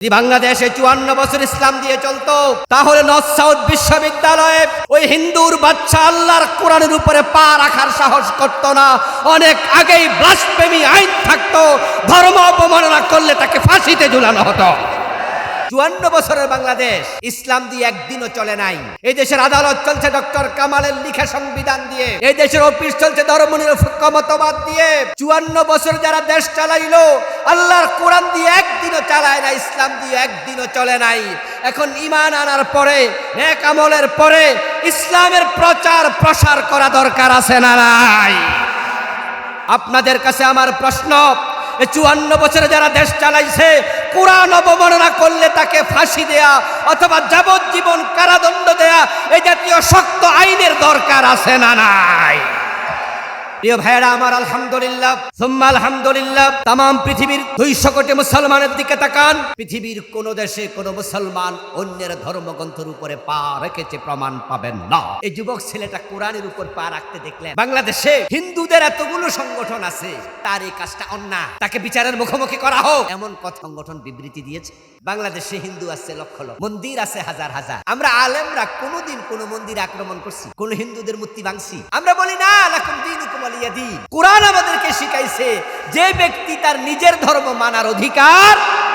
বাংলাদেশে 54 বছর ইসলাম দিয়ে চলতো, তাহলে নর্থ সাউথ বিশ্ববিদ্যালয়ে ওই হিন্দুর বাচ্চা আল্লাহর কোরআনের উপরে পা রাখার সাহস করত না। অনেক আগেই ব্লাসফেমি আইন থাকতো, ধর্ম অবমাননা করলে তাকে ফাঁসিতে ঝুলানো হতো। 54 বছরের বাংলাদেশ ইসলাম দিয়ে একদিনও চলে নাই। এই দেশের আদালত চলছে ডক্টর কামালের লিখা সংবিধান দিয়ে, এই দেশের অফিস চলছে ধর্মনিরপেক্ষ মতবাদ দিয়ে। 54 বছর যারা দেশ চালাইলো আল্লাহর কোরআন দিয়ে একদিনও চালায় না, ইসলাম দিয়ে একদিনও চলে নাই। এখন ঈমান আনার পরে, নেক আমলের পরে ইসলামের প্রচার প্রসার করা দরকার আছে না নাই? আপনাদের কাছে আমার প্রশ্ন, 54 বছরে যারা দেশ চালাইছে, কোরআন অবমাননা করলে তাকে ফাঁসি দেয়া অথবা যাবজ্জীবন কারাদণ্ড দেয়া এই জাতীয় শক্ত আইনের দরকার আছে না নাই? প্রিয় ভাইরা আমার, আলহামদুলিল্লাহ সুম্মা আলহামদুলিল্লাহ, তাম পৃথিবীর 200 কোটি মুসলমানের দিকে তাকান। পৃথিবীর কোন দেশে কোন মুসলমান অন্যের ধর্মগ্রন্থের উপরে পা রেখেছে প্রমাণ পাবেন না। এই যুবক ছেলেটা কোরআনের উপর পা রাখতে দেখলেন। বাংলাদেশে হিন্দুদের এতগুলো সংগঠন আছে, তার এই কাজটা অন্যায়, তাকে বিচারের মুখোমুখি করা হোক, এমন কথা সংগঠন বিবৃতি দিয়েছে। বাংলাদেশে হিন্দু আছে লক্ষ লক্ষ, মন্দির আছে হাজার হাজার। আমরা আলেমরা কোনোদিন কোন মন্দির আক্রমণ করছি, কোন হিন্দুদের মূর্তি ভাঙছি? আমরা বলি না, লাকুম দীনুকুম ওয়ালিয়া দীন। কোরআন আমাদেরকে শিখাইছে যে ব্যক্তি তার নিজের ধর্ম মানার অধিকার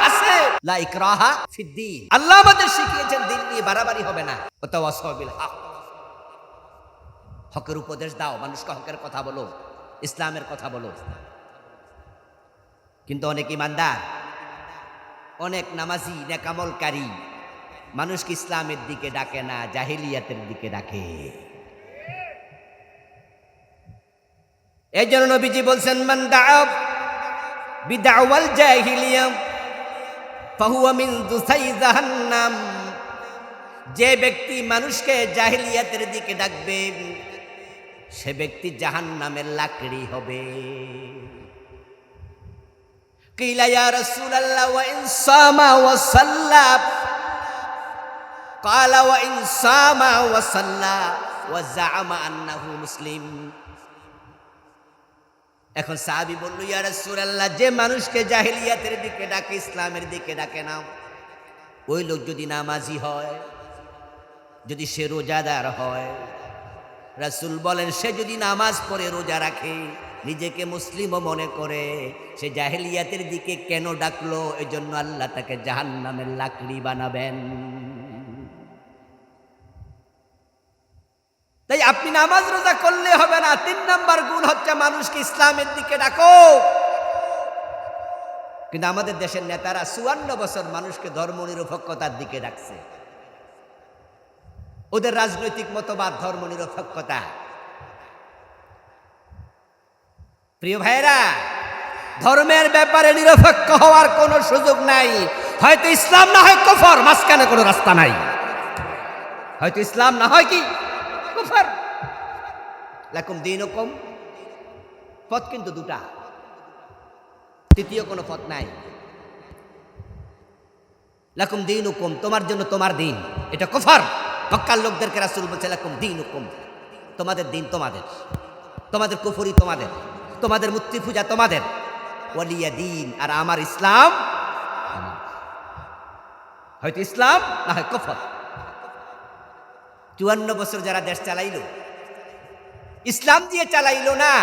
আছে, লা ইকরাহা ফিদ্দীন। আল্লাহ আমাদের শিখিয়েছেন দিন নিয়ে বাড়াবাড়ি হবে না। ওয়াতাওয়াসাউ বিল হক, হকের উপদেশ দাও, মানুষকে হকের কথা বলো, ইসলামের কথা বলো। কিন্তু অনেক ইমানদার, অনেক নামাজি, নেকামলকারী মানুষকে ইসলামের দিকে ডাকে না, জাহিলিয়াতের দিকে ডাকে। এই জন্য নবীজি বলছেন, মান দাআ বিদাওয়াল জাহিলিয়া ফাহুয়া মিন দুসাই জাহান্নাম। যে ব্যক্তি মানুষকে জাহিলিয়াতের দিকে ডাকবে সে ব্যক্তি জাহান্নামের লাকড়ি হবে। কিলা ইয়া রাসূলুল্লাহ ওয়া ইন সামা ওয়া সাল্লা, ক্বালা ওয়া ইন সামা ওয়া সাল্লা ওয়া জাআমা আন্নাহু মুসলিম। এখন সাহাবী বলল, ইয়া রাসূলুল্লাহ, যে মানুষকে জাহিলিয়াতের দিকে ডাকে ইসলামের দিকে ডাকে না, ওই লোক যদি নামাজি হয়, যদি সে রোজাদার হয়, রাসূল বলেন সে যদি নামাজ পড়ে রোজা রাখে, নিজেকে মুসলিমও মনে করে, সে জাহিলিয়াতের দিকে কেন ডাকলো, এজন্য আল্লাহ তাকে জাহান্নামের লাকড়ি বানাবেন। তাই আপনি নামাজ রোজা করলে হবে না। 3 নাম্বার গুণ হচ্ছে মানুষকে ইসলামের দিকে ডাকো। কিন্তু আমাদের দেশের নেতারা 54 বছর মানুষকে ধর্মনিরপেক্ষতার দিকে ডাকছে। ওদের রাজনৈতিক মতবাদ ধর্মনিরপেক্ষতা। প্রিয় ভাইরা, ধর্মের ব্যাপারে নিরপেক্ষ হওয়ার কোনো সুযোগ নাই। হয়তো ইসলাম না হয় কুফর, মাঝখানে কোনো রাস্তা নাই। হয়তো ইসলাম না হয় কি কুফর। লাকুম দীনুকুম, পথ কিন্তু দুটা, তৃতীয় কোনো পথ নাই। লাকুম দীনুকুম, তোমার জন্য তোমার দিন, এটা কুফর। মক্কার লোকদেরকে রাসূল বলছে লাকুম দীনুকুম, তোমাদের দিন তোমাদের, তোমাদের কুফরি তোমাদের, তোমাদের মূর্তি পূজা তোমাদের, ওয়ালিয়া দিন, আর আমার ইসলাম আমার। হয়তো ইসলাম না হয় কুফর। 54 বছর যারা দেশ চালাইলো ইসলাম দিয়ে চালাইলো না।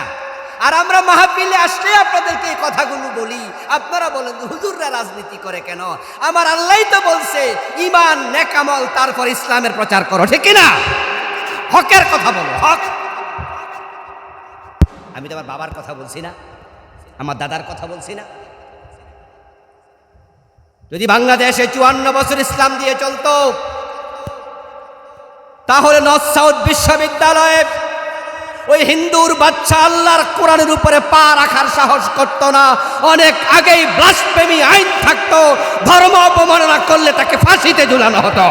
আর আমরা মাহফিলে আসলে আপনাদেরকে এই কথাগুলো বলি, আপনারা বলেন হুজুররা রাজনীতি করে কেন? আমার আল্লাহই তো বলছে ঈমান, নেক আমল, তারপর ইসলামের প্রচার করো, ঠিক না? হকের কথা বলো, হক। আমি তো আমার বাবার কথা বলছি না, আমার দাদার কথা বলছি না। যদি বাংলাদেশে 54 বছর ইসলাম দিয়ে চলতো, তাহলে নর্থ সাউথ বিশ্ববিদ্যালয়ে ওই হিন্দুর বাচ্চা আল্লাহর কোরআনের উপরে পা রাখার সাহস করত না। অনেক আগেই ব্লাসফেমি আইন থাকতো, ধর্ম অবমাননা করলে তাকে ফাঁসিতে ঝুলানো হতো।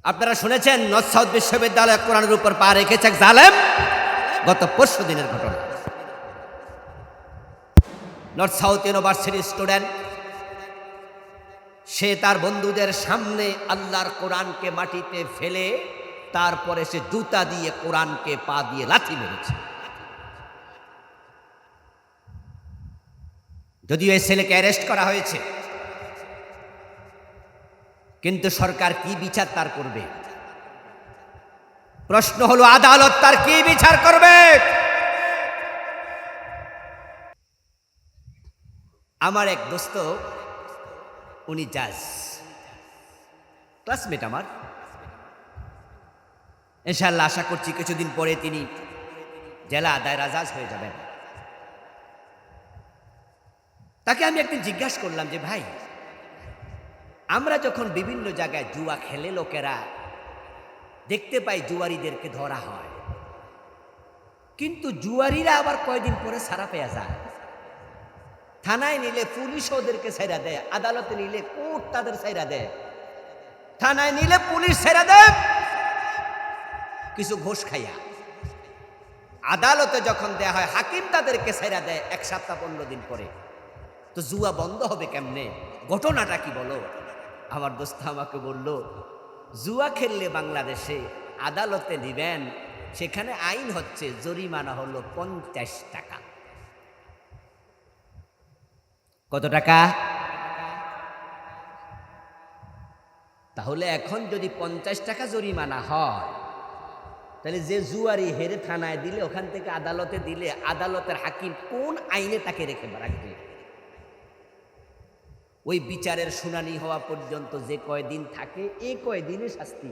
আপনারা শুনেছেন নর্থ সাউথ বিশ্ববিদ্যালয়ে কোরআনের উপর পা রেখেছে এক জালেম, গত 5 দিনের ঘটনা। নর্থ সাউথ ইউনিভার্সিটির স্টুডেন্ট, সে তার বন্ধুদের সামনে আল্লাহর কোরআনকে মাটিতে ফেলে তারপরে সে জুতা দিয়ে কোরআনকে পা দিয়ে লাথি মেরেছে। যদিও এই ছেলেকে অ্যারেস্ট করা হয়েছে, কিন্তু সরকার কি বিচার তার করবে? প্রশ্ন হলো আদালত তার কি বিচার করবে? আমার এক দোস্ত, উনি জাজ, ক্লাসমেট আমার। ইনশাআল্লাহ আশা করছি কিছুদিন পরে তিনি জেলা দায়রা জাজ হয়ে যাবেন। তাকে আমি একদিন জিজ্ঞাসা করলাম যে ভাই, আমরা যখন বিভিন্ন জায়গায় জুয়া খেলে লোকেরা দেখতে পাই জুয়ারিদেরকে ধরা হয়, কিন্তু জুয়ারিরা আবার কয়দিন পরে ছাড়া পেয়ে যায়। থানায় নিলে পুলিশ ওদেরকে ছেড়া দেয়, আদালতে নিলে কোর্ট তাদের ছেড়া দেয়। থানায় নিলে পুলিশ ছেড়া দেয় কিছু ঘোষ খাইয়া, আদালতে যখন দেয়া হয় হাকিম তাদেরকে ছেড়া দেয় 1 সপ্তাহ 15 দিন পরে। তো জুয়া বন্ধ হবে কেমনে? ঘটনাটা কি বলো? আমার দোস্ত আমাকে বলল, জুয়া খেললে বাংলাদেশে আদালতে নিবেন, সেখানে আইন হচ্ছে জরিমানা হলো 50 টাকা। কত টাকা? তাহলে এখন যদি 50 টাকা জরিমানা হয়, তাহলে যে জুয়ারি হেরে থানায় দিলে, ওখান থেকে আদালতে দিলে, আদালতের হাকিম কোন আইনে তাকে রেখে রাখবে? ওই বিচারের শুনানি হওয়া পর্যন্ত যে কয়দিন থাকে, এই কয়দিনে শাস্তি।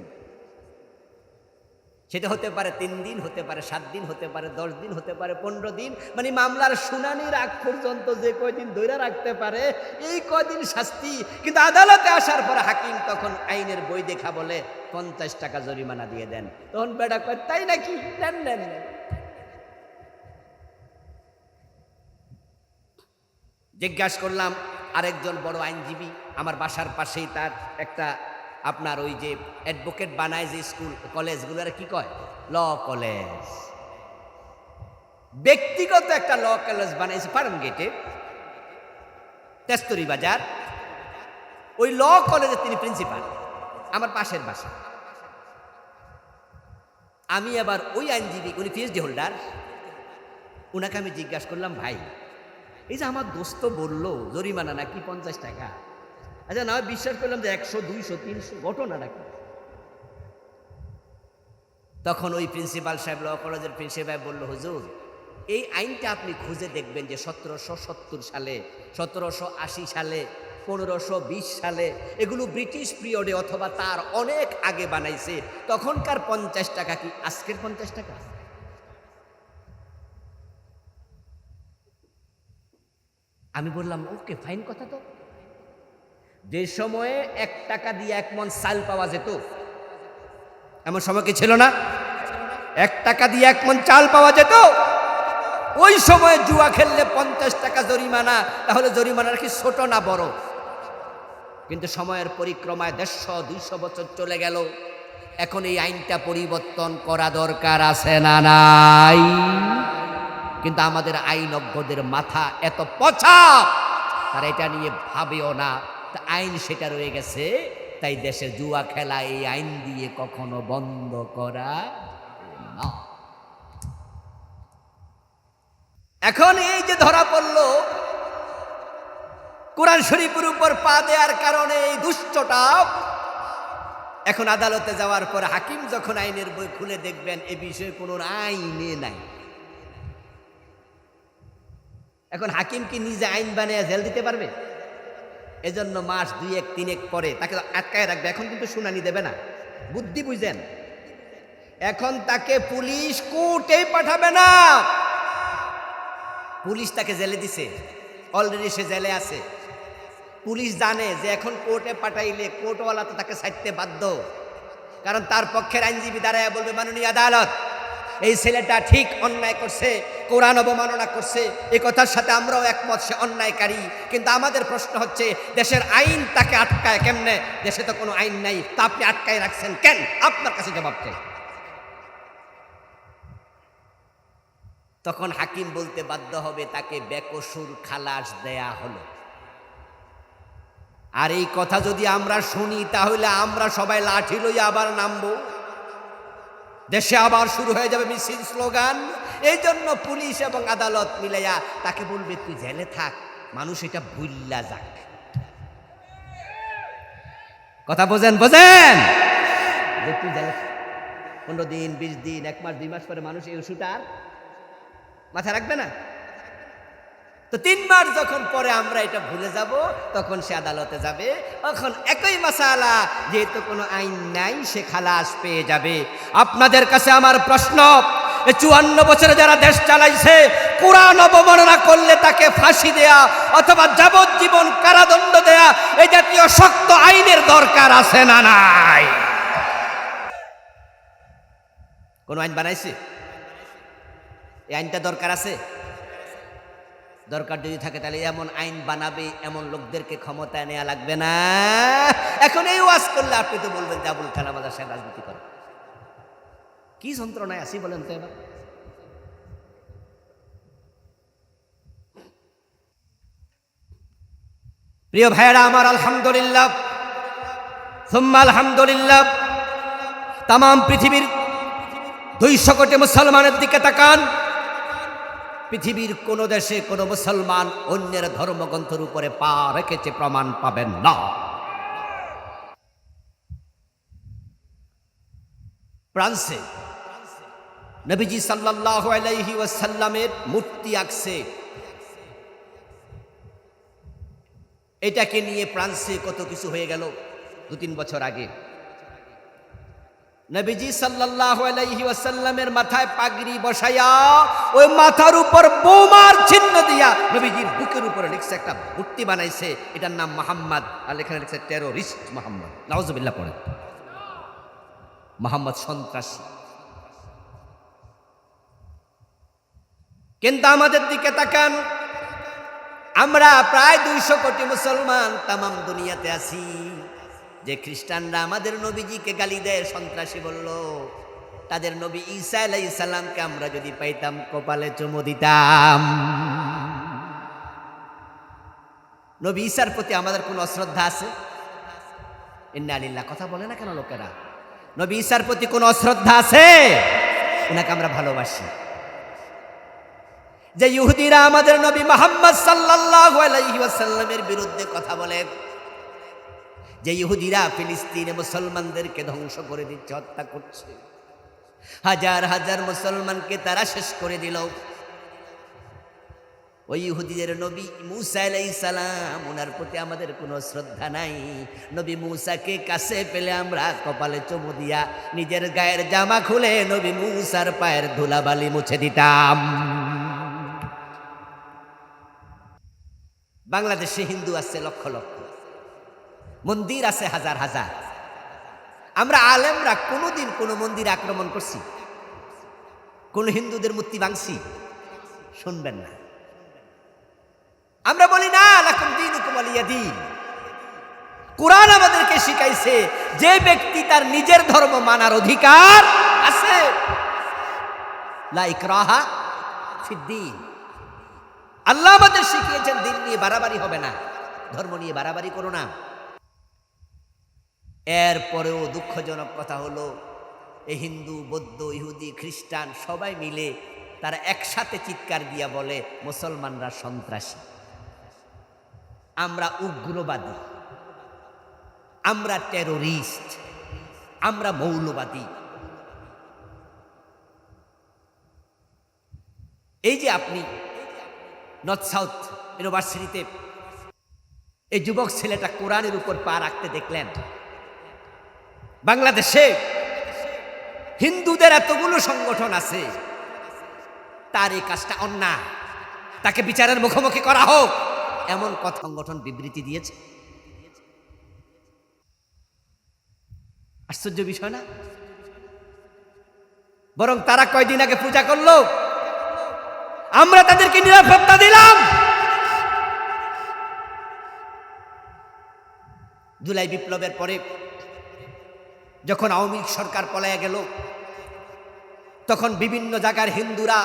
সেটা হতে পারে 3 দিন, হতে পারে 7 দিন, হতে পারে 10 দিন, হতে পারে 15 দিন। মানে মামলার শুনানির আগ পর্যন্ত যে কয়দিন ধরে রাখতে পারে, এই কয়দিন শাস্তি। কিন্তু আদালতে আসার পর হাকিম তখন আইনের বই দেখা বলে 50 টাকা জরিমানা দিয়ে দেন। তখন বেটা কয়, তাই নাকি? নেন নেন নেন। জিজ্ঞাসা করলাম আরেকজন বড় আইনজীবী, আমার বাসার পাশেই তার একটা আপনার ওই যে অ্যাডভোকেট বানায় যে স্কুল কলেজগুলোর কি কয়, ল কলেজ, ব্যক্তিগত একটা ল কলেজ বানাইছে ফার্ম গেটে, তেস্তরি বাজার। ওই ল কলেজে তিনি প্রিন্সিপাল, আমার পাশের বাসা। আমি আবার ওই আইনজীবী, উনি পিএইচডি হোল্ডার, ওনাকে আমি জিজ্ঞাসা করলাম, ভাই এই যে আমার দোস্ত বললো জরিমানা নাকি 50 টাকা, আচ্ছা না বিশ্বাস করলাম যে 100, 200, 300, ঘটনাটা কি? তখন ওই প্রিন্সিপাল সাহেব, ল কলেজের প্রিন্সিপাল বলল, হুজুর এই আইনটা আপনি খুঁজে দেখবেন যে 1770 সালে, 1780 সালে, 1520 সালে, এগুলো ব্রিটিশ পিরিয়ডে অথবা তার অনেক আগে বানাইছে। তখনকার 50 টাকা কি আজকের 50 টাকা? আমি বললাম ওকে ফাইন কথা। তো যে সময়ে 1 টাকা দিয়ে 1 মণ চাল পাওয়া যেত, এমন সময় কি ছিল না? 1 টাকা দিয়ে 1 মণ চাল পাওয়া যেত। ওই সময় জুয়া খেললে 50 টাকা জরিমানা, তাহলে জরিমানার কি ছোট না বড়? কিন্তু সময়ের পরিক্রমায় 150-200 বছর চলে গেল, এখন এই আইনটা পরিবর্তন করা দরকার আছে না নাই? কিন্তু আমাদের আইনজ্ঞদের মাথা এত পচা, তারা এটা নিয়ে ভাবেও না। আইন সেটা রয়ে গেছে, তাই দেশে জুয়া খেলা এই আইন দিয়ে কখনো বন্ধ করা না। এখন এই যে ধরা পড়লো কোরআন শরীফের উপর পা দেওয়ার কারণে এই দুষ্টটা, এখন আদালতে যাওয়ার পর হাকিম যখন আইনের বই খুলে দেখবেন এ বিষয়ে কোনো আইনে নাই। এখন হাকিম কি নিজে আইন বানিয়ে জেল দিতে পারবে? এজন্য মাস 2-1-3 পরে তাকে আটকায় রাখবে। এখন কিন্তু শুনানি দেবে না, বুদ্ধি বুঝেন। এখন তাকে পুলিশ কোর্টে পাঠাবে না, পুলিশ তাকে জেলে দিছে, অলরেডি সে জেলে আছে। পুলিশ জানে যে এখন কোর্টে পাঠাইলে কোর্টওয়ালা তো তাকে ছাড়তে বাধ্য, কারণ তার পক্ষের আইনজীবী দাঁড়ায় বলবে, মাননীয় আদালত এই ছেলেটা ঠিক অন্যায় করছে, কোরআন অবমাননা করছে, এই কথার সাথে আমরাও একমত, সে অন্যায়কারী। কিন্তু আমাদের প্রশ্ন হচ্ছে দেশের আইন তাকে আটকায় কেমনে? দেশে তো কোনো আইন নাই, তা আপনি আটকায় রাখছেন কেন? আপনার কাছে জবাব চাই। তখন হাকিম বলতে বাধ্য হবে তাকে বেকসুর খালাস দেয়া হলো। আর এই কথা যদি আমরা শুনি, তাহলে আমরা সবাই লাঠি লইয়া আবার নামবো, দেশে আবার শুরু হয়ে যাবে মিছিল, স্লোগান। এই জন্য পুলিশ এবং আদালত মিলাইয়া তাকে বলবে তুই জেলে থাক, মানুষ এটা ভুল্লা যাক। কথা বোঝেন বোঝেন? 15 দিন 20 দিন 1 মাস 2 মাস পরে মানুষ এই ওষুধটা আর মাথা রাখবে না। তো 3 মাস যখন পরে আমরা এটা ভুলে যাব, তখন সে আদালতে যাবে, তখন একই মাসালা, যেহেতু কোনো আইন নাই, সে খালাস পেয়ে যাবে। আপনাদের কাছে আমার প্রশ্ন, 54 বছরে যারা দেশ চালাইছে, কোরআন অবমাননা করলে তাকে ফাঁসি দেয়া অথবা যাবজ্জীবন কারাদণ্ড দেয়া, এই জাতীয় শক্ত আইনের দরকার আছে না নাই? কোন আইন বানাইছে? এই আইনটা দরকার আছে? দরকার যদি থাকে তাহলে এমন আইন বানাবে, এমন লোকদেরকে ক্ষমতায় নেওয়া লাগবে না। এখন এই ওয়াজ করলে আপনি তো বলবেন যে আবুল কালাম আজাদ সাহেব রাজনীতি করে। কি যন্ত্রণায় আসি বলেন তো এবার? প্রিয় ভাইয়েরা আমার, আলহামদুলিল্লাহ সুম্মা আলহামদুলিল্লাহ, তাম পৃথিবীর 200 কোটি মুসলমানের দিকে তাকান। পৃথিবীর কোন দেশে কোন মুসলমান অন্যের ধর্মগ্রন্থের উপরে পা রেখেছে প্রমাণ পাবেন না। ফ্রান্সে নবীজি সাল্লাল্লাহু আলাইহি ওয়াসাল্লামের মূর্তি আঁকছে। এটাকে নিয়ে ফ্রান্সে কত কিছু হয়ে গেল 2-3 বছর আগে। নবীজি সাল্লাল্লাহু আলাইহি ওয়াসাল্লামের মাথায় পাগড়ি বসায়া ওই মাথার উপর বোমার চিহ্ন দিয়া নবীজির বুকের উপরে লিখছে, একটা মূর্তি বানাইছে, এটার নাম মুহাম্মদ, আর এখানে লিখছে টেররিস্ট মুহাম্মদ। নাউজুবিল্লাহ পড়ে, মুহাম্মদ সন্ত্রাসী। কিন্তু আমাদের দিকে তাকান, আমরা প্রায় 200 কোটি মুসলমান তামাম দুনিয়াতে আছি। যে খ্রিস্টানরা আমাদের নবীজিকে গালি দেয়, সন্ত্রাসী বলল, তাদের নবী ঈসা আলাইহিস সালামকে আমরা যদি পাইতাম কপালে চুমু দিতাম। নবী ঈসার প্রতি আমাদের কোনো অশ্রদ্ধা আছে? ইন্না লিল্লাহ কথা বলে না কেন লোকেরা? নবী ঈসার প্রতি কোনো অশ্রদ্ধা আছে? ওনাকে আমরা ভালোবাসি। যে ইহুদিরা আমাদের নবী মুহাম্মদ সাল্লাল্লাহু আলাইহি ওয়াসাল্লামের বিরুদ্ধে কথা বলে, যে ইহুদিরা ফিলিস্তিনে মুসলমানদেরকে ধ্বংস করে দিচ্ছে, হত্যা করছে, হাজার হাজার মুসলমানকে তারা শেষ করে দিল, ওই ইহুদিদের নবী মুসা আলাইহিস সালাম, ওনার প্রতি আমাদের কোনো শ্রদ্ধা নাই। নবী মুসাকে কাছে পেলে আমরা কপালে চুমু দিয়া নিজের গায়ের জামা খুলে নবী মুসার পায়ের ধুলাবালি মুছে দিতাম। বাংলাদেশে হিন্দু আছে লক্ষ লক্ষ, মন্দির আছে হাজার হাজার। আমরা আলেমরা কোনোদিন কোনো মন্দির আক্রমণ করছি? কোন হিন্দুদের মূর্তি ভাঙছি? শুনবেন না। আমরা বলি না লাকুম দীনুকুম ওয়ালিয়া দীন। কুরআন আমাদেরকে শিখাইছে যে ব্যক্তি তার নিজের ধর্ম মানার অধিকার আছে, লা ইকরাহা ফিদ্দীন। আল্লাহ আমাদের শিখিয়েছেন দিন নিয়ে বাড়াবাড়ি হবে না, ধর্ম নিয়ে বাড়াবাড়ি করো না। এরপরেও দুঃখজনক কথা হলো, এই হিন্দু, বৌদ্ধ, ইহুদি, খ্রিস্টান সবাই মিলে তারা একসাথে চিৎকার দিয়া বলে মুসলমানরা সন্ত্রাসী, আমরা উগ্রবাদী, আমরা টেরোরিস্ট, আমরা মৌলবাদী। এই যে আপনি নর্থ সাউথ ইউনিভার্সিটিতে এই যুবক ছেলেটা কোরআনের উপর পা রাখতে দেখলেন, বাংলাদেশে হিন্দুদের এতগুলো সংগঠন আছে, তার এই কাজটা অন্যায়, তাকে বিচারের মুখোমুখি করা হোক, এমন কথা সংগঠন বিবৃতি দিয়েছে। আশ্চর্য বিষয় না? বরং তারা কয়দিন আগে পূজা করলো, আমরা তাদেরকে নিরাপত্তা দিলাম। জুলাই বিপ্লবের পরে যখন আওয়ামী লীগ সরকার পলায়ে গেল, তখন বিভিন্ন জায়গার হিন্দুরা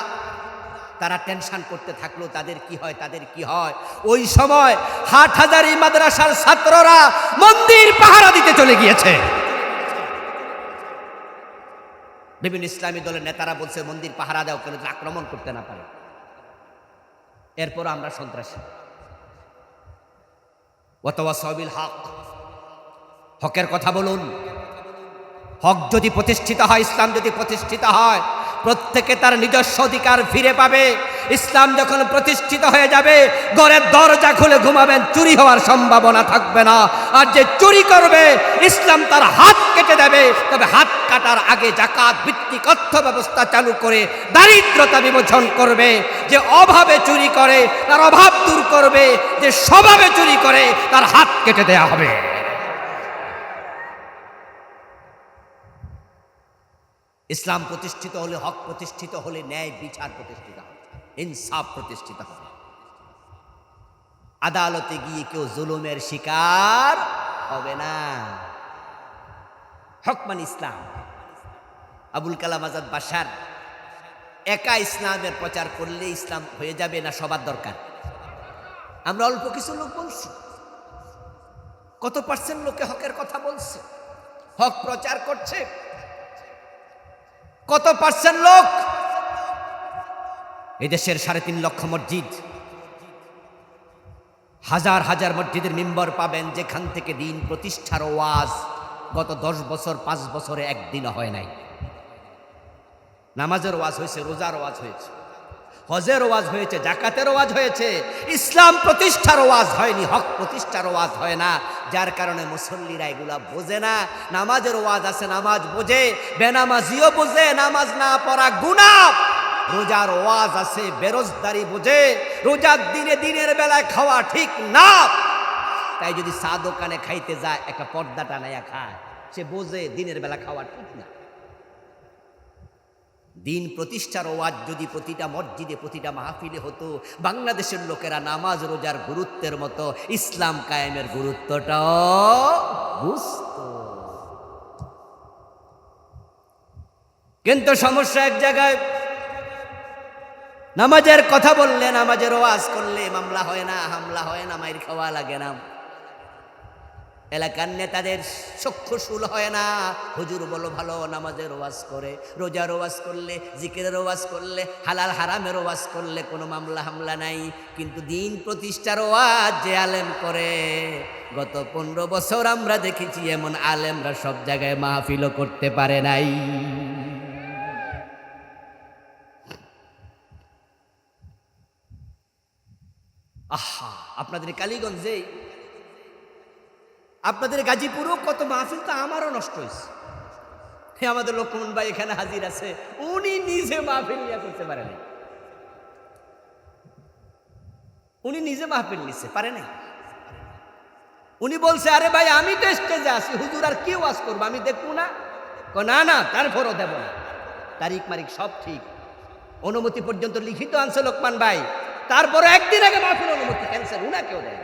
তারা টেনশন করতে থাকলো, তাদের কি হয়, তাদের কি হয়। ওই সময় হাটহাজারী মাদ্রাসার ছাত্ররা মন্দির পাহারা দিতে চলে গিয়েছে। বিভিন্ন ইসলামী দলের নেতারা বলছে মন্দির পাহারা দাও, কেন আক্রমণ করতে না পারে। এরপর আমরা সন্ত্রাসী। ওয়াতাওয়াসাউ বিল হক, হকের কথা বলুন। হক যদি প্রতিষ্ঠিত হয়, ইসলাম যদি প্রতিষ্ঠিত হয়, প্রত্যেকে তার নিজস্ব অধিকার ফিরে পাবে। ইসলাম যখন প্রতিষ্ঠিত হয়ে যাবে, ঘরের দরজা খুলে ঘুমাবেন, চুরি হওয়ার সম্ভাবনা থাকবে না। আর যে চুরি করবে, ইসলাম তার হাত কেটে দেবে। তবে হাত কাটার আগে যাকাত ভিত্তিক অর্থ ব্যবস্থা চালু করে দারিদ্রতা বিমোচন করবে। যে অভাবে চুরি করে তার অভাব দূর করবে, যে স্বভাবে চুরি করে তার হাত কেটে দেয়া হবে। ইসলাম প্রতিষ্ঠিত হলে, হক প্রতিষ্ঠিত হলে ন্যায় বিচার প্রতিষ্ঠিত হবে, ইনসাফ প্রতিষ্ঠিত হবে। আদালতে গিয়ে কেউ জুলুমের শিকার হবে না। হক মানে ইসলাম। আবুল কালাম আজাদ বাশার একা ইসলামের প্রচার করলে ইসলাম হয়ে যাবে না? সবার দরকার। আমরা অল্প কিছু লোক বলছি, কত পার্সেন্ট লোকে হকের কথা বলছে, হক প্রচার করছে? কত পার্সেন্ট লোক? এদেশের 3.5 লক্ষ মসজিদ, হাজার হাজার মসজিদের মিম্বর পাবেন, যেখান থেকে দিন প্রতিষ্ঠার ওয়াজ গত 10 বছর 5 বছরে একদিনও হয় নাই। নামাজের ওয়াজ হয়েছে, রোজার ওয়াজ হয়েছে, হজের ওয়াজ হয়েছে, জাকাতের ওয়াজ হয়েছে, ইসলাম প্রতিষ্ঠার ওয়াজ হয়নি, হক প্রতিষ্ঠার ওয়াজ হয় না। যার কারণে মুসল্লিরা এগুলা বোঝে না। নামাজের ওয়াজ আছে, নামাজ বোঝে, বেনামাজিও বোঝে, নামাজ না পড়া গুনাহ। রোজার ওয়াজ আছে, বেরোজগারি বোঝে, রোজার দিনে দিনের বেলায় খাওয়া ঠিক না। তাই যদি চা দোকানে খাইতে যায়, একটা পর্দা টানাইয়া খায়, সে বোঝে দিনের বেলা খাওয়া ঠিক না। দিন প্রতিষ্ঠার ওয়াজ যদি প্রতিটা মসজিদে, প্রতিটা মাহফিলে হতো, বাংলাদেশের লোকেরা নামাজ রোজার গুরুত্বের মতো ইসলাম কায়েমের গুরুত্বটাও বুঝত। কিন্তু সমস্যা এক জায়গায়, নামাজের কথা বললে, নামাজের ওয়াজ করলে মামলা হয় না, হামলা হয় না, মাইর খাওয়া লাগে না। এলাকার নেতাদের চক্ষুশূল হয় না। হুজুর বলো ভালো, নামাজের ওয়াজ করে, রোজার ওয়াজ করলে, জিকিরের ওয়াজ করলে, হালাল হারামের ওয়াজ করলে কোনো মামলা হামলা নাই। কিন্তু দিন প্রতিষ্ঠার ওয়াজ যে আলেম করে, গত 15 বছর আমরা দেখেছি এমন আলেমরা সব জায়গায় মাহফিলও করতে পারে নাই। আহা, আপনাদের কালীগঞ্জে, আপনাদের গাজীপুরও কত মাহফিল তো আমারও নষ্ট হয়েছে। আমাদের লক্ষ্মণ ভাই এখানে হাজির আছে, উনি নিজে মাহফিল নিয়ে করতে পারে নাই। উনি নিজে মাহফিল নিচ্ছে পারে নাই। উনি বলছে, আরে ভাই আমি তো স্টেজে আছি, হুজুর আর কি ওয়াজ করবো, আমি দেখবো না? না না, তারপরও দেব না। তারিখ মারিক সব ঠিক, অনুমতি পর্যন্ত লিখিত আনছে লোকমান ভাই, তারপরে একদিন আগে মাহফিল অনুমতি ক্যান্সেল, উনাকেও দেয়।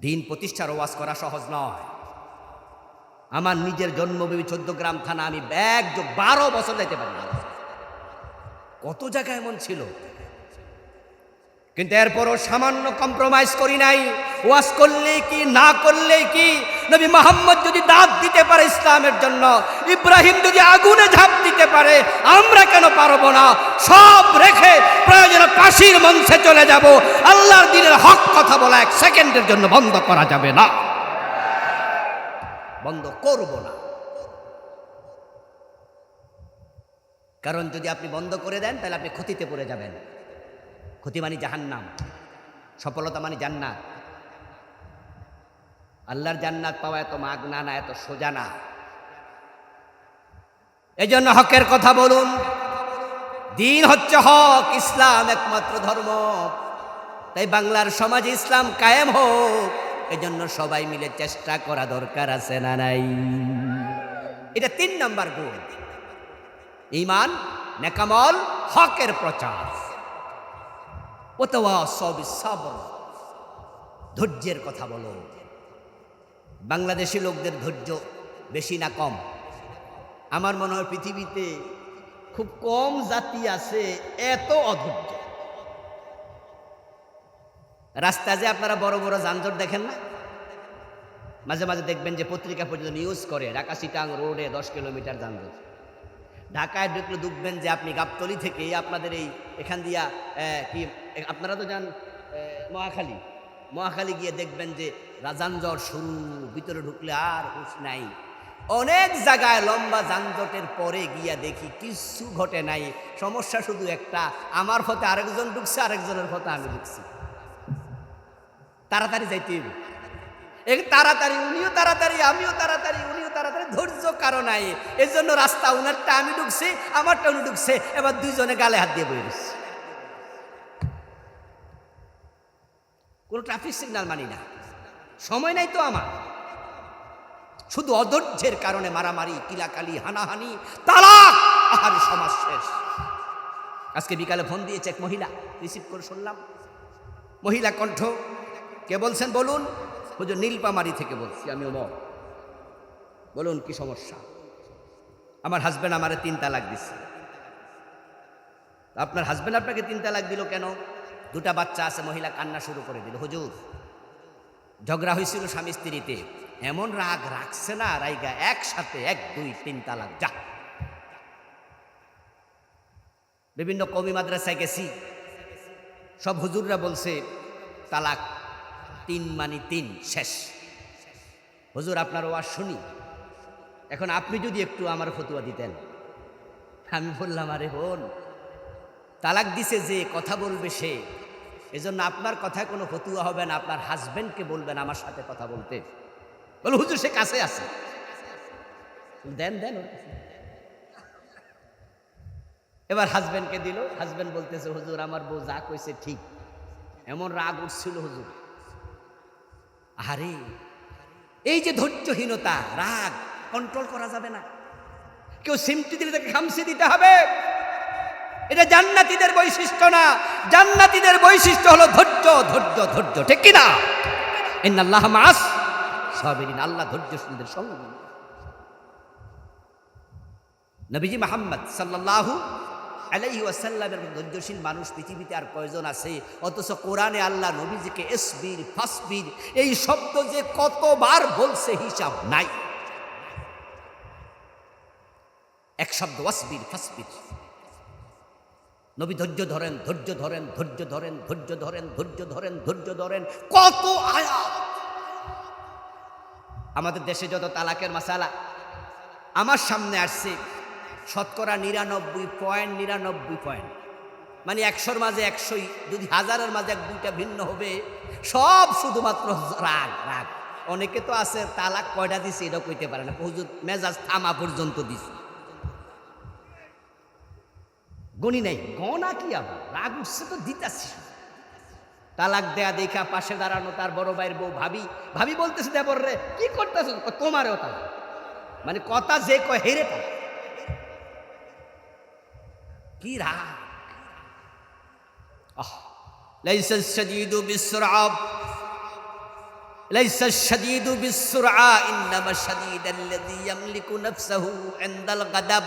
দিন প্রতিষ্ঠার ওয়াজ করা সহজ নয়। আমার নিজের জন্মভূমি 14 গ্রাম থানা, আমি 12 বছর যাইতে পারি না। কত জায়গায় এমন ছিল, কিন্তু এরপরও সামান্য কম্প্রোমাইজ করি নাই। ওয়াজ করলে কি, না করলে কি? নবী মুহাম্মদ যদি দাঁত দিতে পারে ইসলামের জন্য, ইব্রাহিম যদি আগুনে ঝাঁপ দিতে পারে, আমরা কেন পারবো না? সব রেখে প্রয়োজনে ফাঁসির মঞ্চে চলে যাব। আল্লাহর দ্বীনের হক কথা বলা 1 সেকেন্ডের জন্য বন্ধ করা যাবে না, বন্ধ করব না। কারণ যদি আপনি বন্ধ করে দেন, তাহলে আপনি ক্ষতিতে পড়ে যাবেন। ক্ষতি মানে জাহান্নাম, সফলতা মানে জান্নাত। আল্লাহর জান্নাত পাওয়া এত মাগনা না, এত সোজা না। এই জন্য হকের কথা বলুন। দিন হচ্ছে হক, ইসলাম একমাত্র ধর্ম। তাই বাংলার সমাজে ইসলাম কায়েম হোক, এজন্য সবাই মিলে চেষ্টা করা দরকার আছে না নাই? এটা 3 নম্বর গুণ, ঈমান, নেকামল, হকের প্রচার। ওয়াতাওয়াসাউ বিস-সাবর, ধৈর্যের কথা বলো। বাংলাদেশি লোকদের ধৈর্য বেশি না কম? আমার মনে হয় পৃথিবীতে খুব কম জাতি আছে এত অধৈর্য। রাস্তায় যে আপনারা বড় বড় যানজট দেখেন না, মাঝে মাঝে দেখবেন যে পত্রিকা পর্যন্ত নিউজ করে ঢাকা চিটাং রোডে 10 কিলোমিটার যানজট। ঢাকায় ঢুকলে দেখবেন যে আপনি গাবতলী থেকে আপনাদের এই এখান দিয়া কি আপনারা তো যান মহাখালী, মহাখালী গিয়ে দেখবেন যে যানজট শুরু, ভিতরে ঢুকলে আর হুঁশ নাই। অনেক জায়গায় লম্বা যানজটের পরে গিয়া দেখি কিছু ঘটে নাই, সমস্যা শুধু একটা, আমার পথে আরেকজন ঢুকছে, আরেকজনের পথে আমি ঢুকছি। তাড়াতাড়ি যাইতে হইব, তাড়াতাড়ি, উনিও তাড়াতাড়ি, আমিও তাড়াতাড়ি, উনিও তাড়াতাড়ি, ধৈর্য কারো নাই। এই জন্য রাস্তা উনারটা আমি ঢুকছি, আমারটা উনি ঢুকছে, এবার দুইজনে গালে হাত দিয়ে বই দিচ্ছি। কোনো ট্রাফিক সিগন্যাল মানি না, সময় নাই তো আমার। শুধু অধৈর্যের কারণে মারামারি, কিলাকালি, হানাহানি, তালাক, আহারে সমাজ শেষ। আজকে বিকালে ফোন দিয়েছে এক মহিলা, রিসিভ করে শুনলাম, মহিলা কণ্ঠ। কে বলছেন বলুন? হুজুর নীলপামারি থেকে বলছি আমি। ওমর, বলুন কি সমস্যা? আমার হাজবেন্ড আমারে 3 তালাক দিচ্ছে। আপনার হাজবেন্ড আপনাকে 3 তালাক দিল কেন? 2টা বাচ্চা আছে। মহিলা কান্না শুরু করে দিল, হুজুর ঝগড়া হয়েছিল স্বামী স্ত্রীতে, এমন রাগ রাখছে না, রাইগা একসাথে 1, 2, 3 তালাক। যা, বিভিন্ন কওমি মাদ্রাসায় গেছি, সব হুজুররা বলছে তালাক 3 মানে 3, শেষ। হুজুর আপনার ওয়াজ শুনি, এখন আপনি যদি একটু আমার ফতোয়া দিতেন। আমি বললাম, আরে বোন, তালাক দিছে যে, কথা বলবে সে, এজন্য আপনার কথায় কোনো ফতোয়া হবে না, আপনার হাজবেন্ডকে বলবেন আমার সাথে কথা বলতে। বল হুজুর সে কাছে আছে, দেন দেন। এবার হাজবেন্ডকে দিল, হাজবেন্ড বলতেছে, হুজুর আমার বউ যা কইছে ঠিক। এমন রাগ উঠছিল হুজুর। আরে এই যে ধৈর্যহীনতা, রাগ কন্ট্রোল করা যাবে না। কেউ সিমটি দিলে তাকে খামসি দিতে হবে, এটা জান্নাতীদের বৈশিষ্ট্য না। জান্নাতীদের বৈশিষ্ট্য হলো ধৈর্য, ধৈর্য, ধৈর্য, ঠিক কিনা? ইন্নাল্লাহা মাআস সাবিরিন, আল্লাহ ধৈর্যশীলদের সঙ্গে। নবীজি মুহাম্মদ সাল্লাল্লাহু আলাইহি ওয়াসাল্লামের ধৈর্যশীল মানুষ পৃথিবীতে আর কয়জন আছে? অথচ কোরআনে আল্লাহ নবীজিকে ইসবির, ফাসবির এই শব্দ যে কতবার বলছে হিসাব নাই। এক শব্দ ওয়াসবির, ফাসবির। নবী ধৈর্য ধরেন, ধৈর্য ধরেন, ধৈর্য ধরেন, ধৈর্য ধরেন, ধৈর্য ধরেন, ধৈর্য ধরেন, কত আয়াত। আমাদের দেশে যত তালাকের মাসালা আমার সামনে আসছে, শতকরা 99.99 মানে 100-র মাঝে 100, যদি 1000-এর মাঝে 1-2টা ভিন্ন হবে, সব শুধুমাত্র রাগ, রাগ। অনেকে তো আছে তালাক কয়টা দিছে এটা কইতে পারে না, হুজুর মেজাজ থামা পর্যন্ত দিছে, গণি নাই। গনা কি আবার, রাগ উঠছে তো দিতাছি। তালাক দেয়া দেখা পাশে দাঁড়ানো তার বড় ভাইয়ের বউ ভাবি, ভাবি বলতেছে, দেবর রে কি করতেছ? তোমারও তালাক, মানে কথা যে কয় হেরে তালাক। কি রাগ! লাইসা শাদীদু বিসসুরআ, লাইসা শাদীদু বিসসুরআ, ইন্নামা শাদীদুল্লাযী ইয়ামলিকু নাফসাহু ইনদাল গাদাব।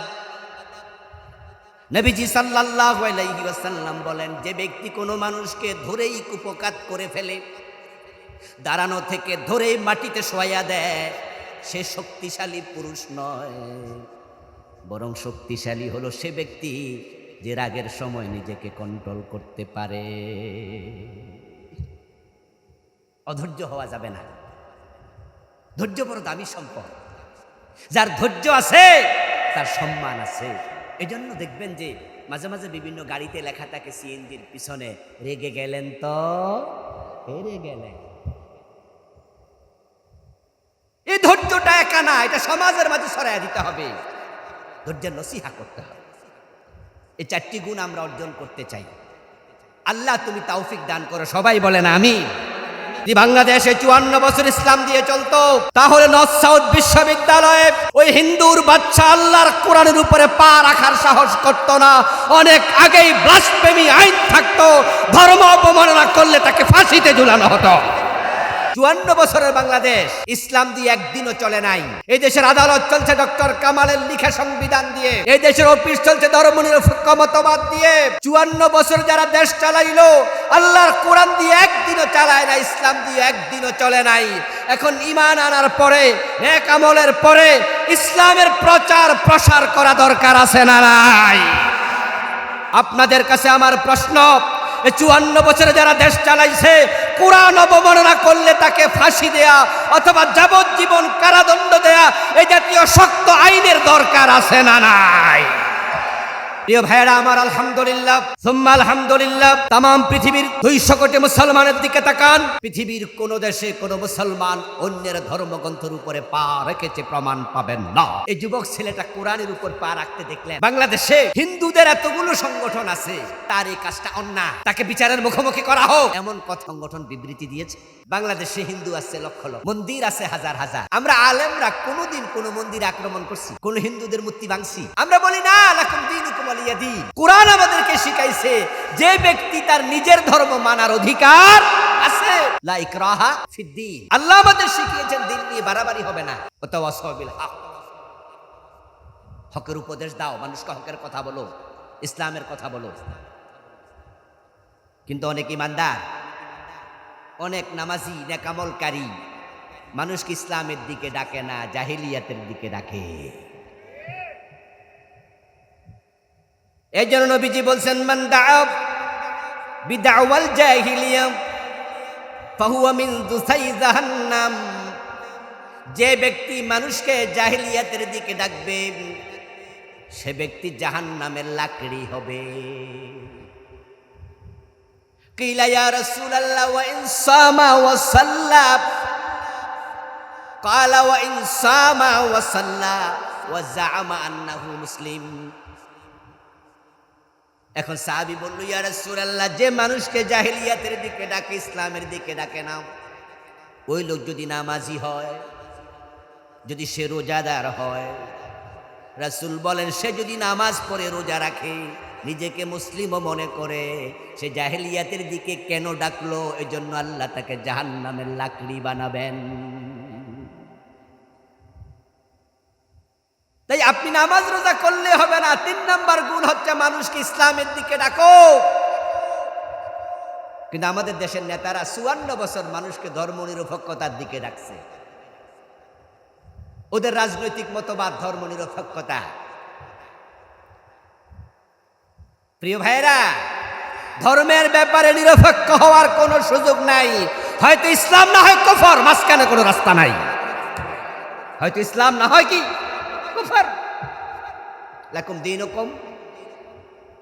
নবীজি সাল্লাল্লাহু আলাইহি ওয়াসাল্লাম বলেন, যে ব্যক্তি কোনো মানুষকে ধরেই কুপকাত করে ফেলে, দাঁড়ানো থেকে ধরেই মাটিতে শোয়া দেয়, সে শক্তিশালী পুরুষ নয়, বরং শক্তিশালী হলো সে ব্যক্তি যে রাগের সময় নিজেকে কন্ট্রোল করতে পারে। অধৈর্য হওয়া যাবে না। ধৈর্য বড় দামি সম্পদ। যার ধৈর্য আছে তার সম্মান আছে। এজন্য দেখবেন যে মাঝে মাঝে বিভিন্ন গাড়িতে লেখা থাকে সিএনজির পিছনে, রেগে গেলেন তো হেরে গেলেন। এই ধৈর্যটা একা না, এটা সমাজের মাঝে ছড়াইয়া দিতে হবে, ধৈর্যের নসিহা করতে হবে। এই 4টি গুণ আমরা অর্জন করতে চাই। আল্লাহ তুমি তৌফিক দান করো, সবাই বলেন আমিন। যদি বাংলাদেশে 54 বছর ইসলাম দিয়ে চলতো, তাহলে নর্থ সাউথ বিশ্ববিদ্যালয়ে ওই হিন্দুর বাচ্চা আল্লাহর কোরআনের উপরে পা রাখার সাহস করতো না। অনেক আগেই ব্লাসফেমি আইন থাকতো, ধর্ম অবমাননা করলে তাকে ফাঁসিতে ঝুলানো হতো। 54 বছরের বাংলাদেশ ইসলাম দিয়ে একদিনও চলে নাই। এই দেশের আদালত চলছে ডক্টর কামালের লিখা সংবিধান দিয়ে, এই দেশের অফিস চলছে ধর্মনিরপেক্ষ মতবাদ দিয়ে। 54 বছর যারা দেশ চালাইলো, আল্লাহর কোরআন দিয়ে একদিনও চালায় না, ইসলাম দিয়ে একদিনও চলে নাই। এখন ঈমান আনার পরে, নেক আমলের পরে ইসলামের প্রচার প্রসার করা দরকার আছে না নাই? আপনাদের কাছে আমার প্রশ্ন, এই 54 বছরে যারা দেশ চালাইছে, কোরআন অবমাননা করলে তাকে ফাঁসি দেয়া অথবা যাবজ্জীবন কারাদণ্ড দেয়া এই জাতীয় শক্ত আইনের দরকার আছে না নাই? প্রিয় ভাইরা আমার, আলহামদুলিল্লাহ সুম্মা আলহামদুলিল্লাহ, তামাম পৃথিবীর 200 কোটি মুসলমানের দিকে তাকান। পৃথিবীর কোন দেশে কোন মুসলমান অন্যের ধর্মগ্রন্থের উপরে পা রেখেছে প্রমাণ পাবেন না। এই যুবক ছেলেটা কোরআনের উপর পা রাখতে দেখলেন। বাংলাদেশে হিন্দুদের এতগুলো সংগঠন আছে, তার এই কাজটা অন্যায়, তাকে বিচারের মুখোমুখি করা হোক, এমন কথা সংগঠন বিবৃতি দিয়েছে। বাংলাদেশে হিন্দু আছে লক্ষ লক্ষ, মন্দির আছে হাজার হাজার। আমরা আলেমরা কোনোদিন কোন মন্দিরে আক্রমণ করছি, কোন হিন্দুদের মূর্তি ভাঙছি? আমরা বলি না, লাকুম দীনুকুম ওয়ালিয়া দীন। কোরআন আমাদেরকে শিখাইছে যে ব্যক্তি তার নিজের ধর্ম মানার অধিকার আছে, লা ইকরাহা ফিদ্দীন। আল্লাহ আমাদের শিখিয়েছেন দিন নিয়ে বাড়াবাড়ি হবে না। ওয়াতাওয়াসাউ বিল হক, হকের উপদেশ দাও, মানুষকে হকের কথা বলো, ইসলামের কথা বলো। কিন্তু অনেক ইমানদার, অনেক নামাজি, নেকামলকারী মানুষকে ইসলামের দিকে ডাকে না, জাহিলিয়াতের দিকে ডাকে। এই জন্য নবীজি বলছেন, মান দাআ বিদাওয়াল জাহিলিয়া ফাহুয়া মিন দুসাই জাহান্নাম। যে ব্যক্তি মানুষকে জাহিলিয়াতের দিকে ডাকবে সে ব্যক্তি জাহান্নামের লাকড়ি হবে। কিলা ইয়া রাসূলুল্লাহ ওয়া ইন সামা ওয়া সাল্লা, ক্বালা ওয়া ইন সামা ওয়া সাল্লা ওয়া জাআমা আন্নাহু মুসলিম। এখন সাহাবী বলল, ইয়া রাসূলুল্লাহ, যে মানুষকে জাহিলিয়াতের দিকে ডাকে, ইসলামের দিকে ডাকে না, ওই লোক যদি নামাজি হয়, যদি সে রোজাদার হয়, রাসূল বলেন সে যদি নামাজ পড়ে রোজা রাখে, নিজেকে মুসলিমও মনে করে, সে জাহিলিয়াতের দিকে কেন ডাকলো? এজন্য আল্লাহ তাকে জাহান্নামের লাকড়ি বানাবেন। তাই আপনি নামাজ রোজা করলে হবে না। 3 নাম্বার গুণ হচ্ছে মানুষকে ইসলামের দিকে ডাকো। কিন্তু আমাদের দেশের নেতারা 54 বছর মানুষকে ধর্মনিরপেক্ষতার দিকে ডাকছে। ওদের রাজনৈতিক মতবাদ ধর্মনিরপেক্ষতা। প্রিয় ভাইরা, ধর্মের ব্যাপারে নিরপেক্ষ হওয়ার কোনো সুযোগ নাই। হয়তো ইসলাম না হয় কুফর, মাঝখানে কোনো রাস্তা নাই। হয়তো ইসলাম না হয় কি কুফর। লাকুম দীনুকুম,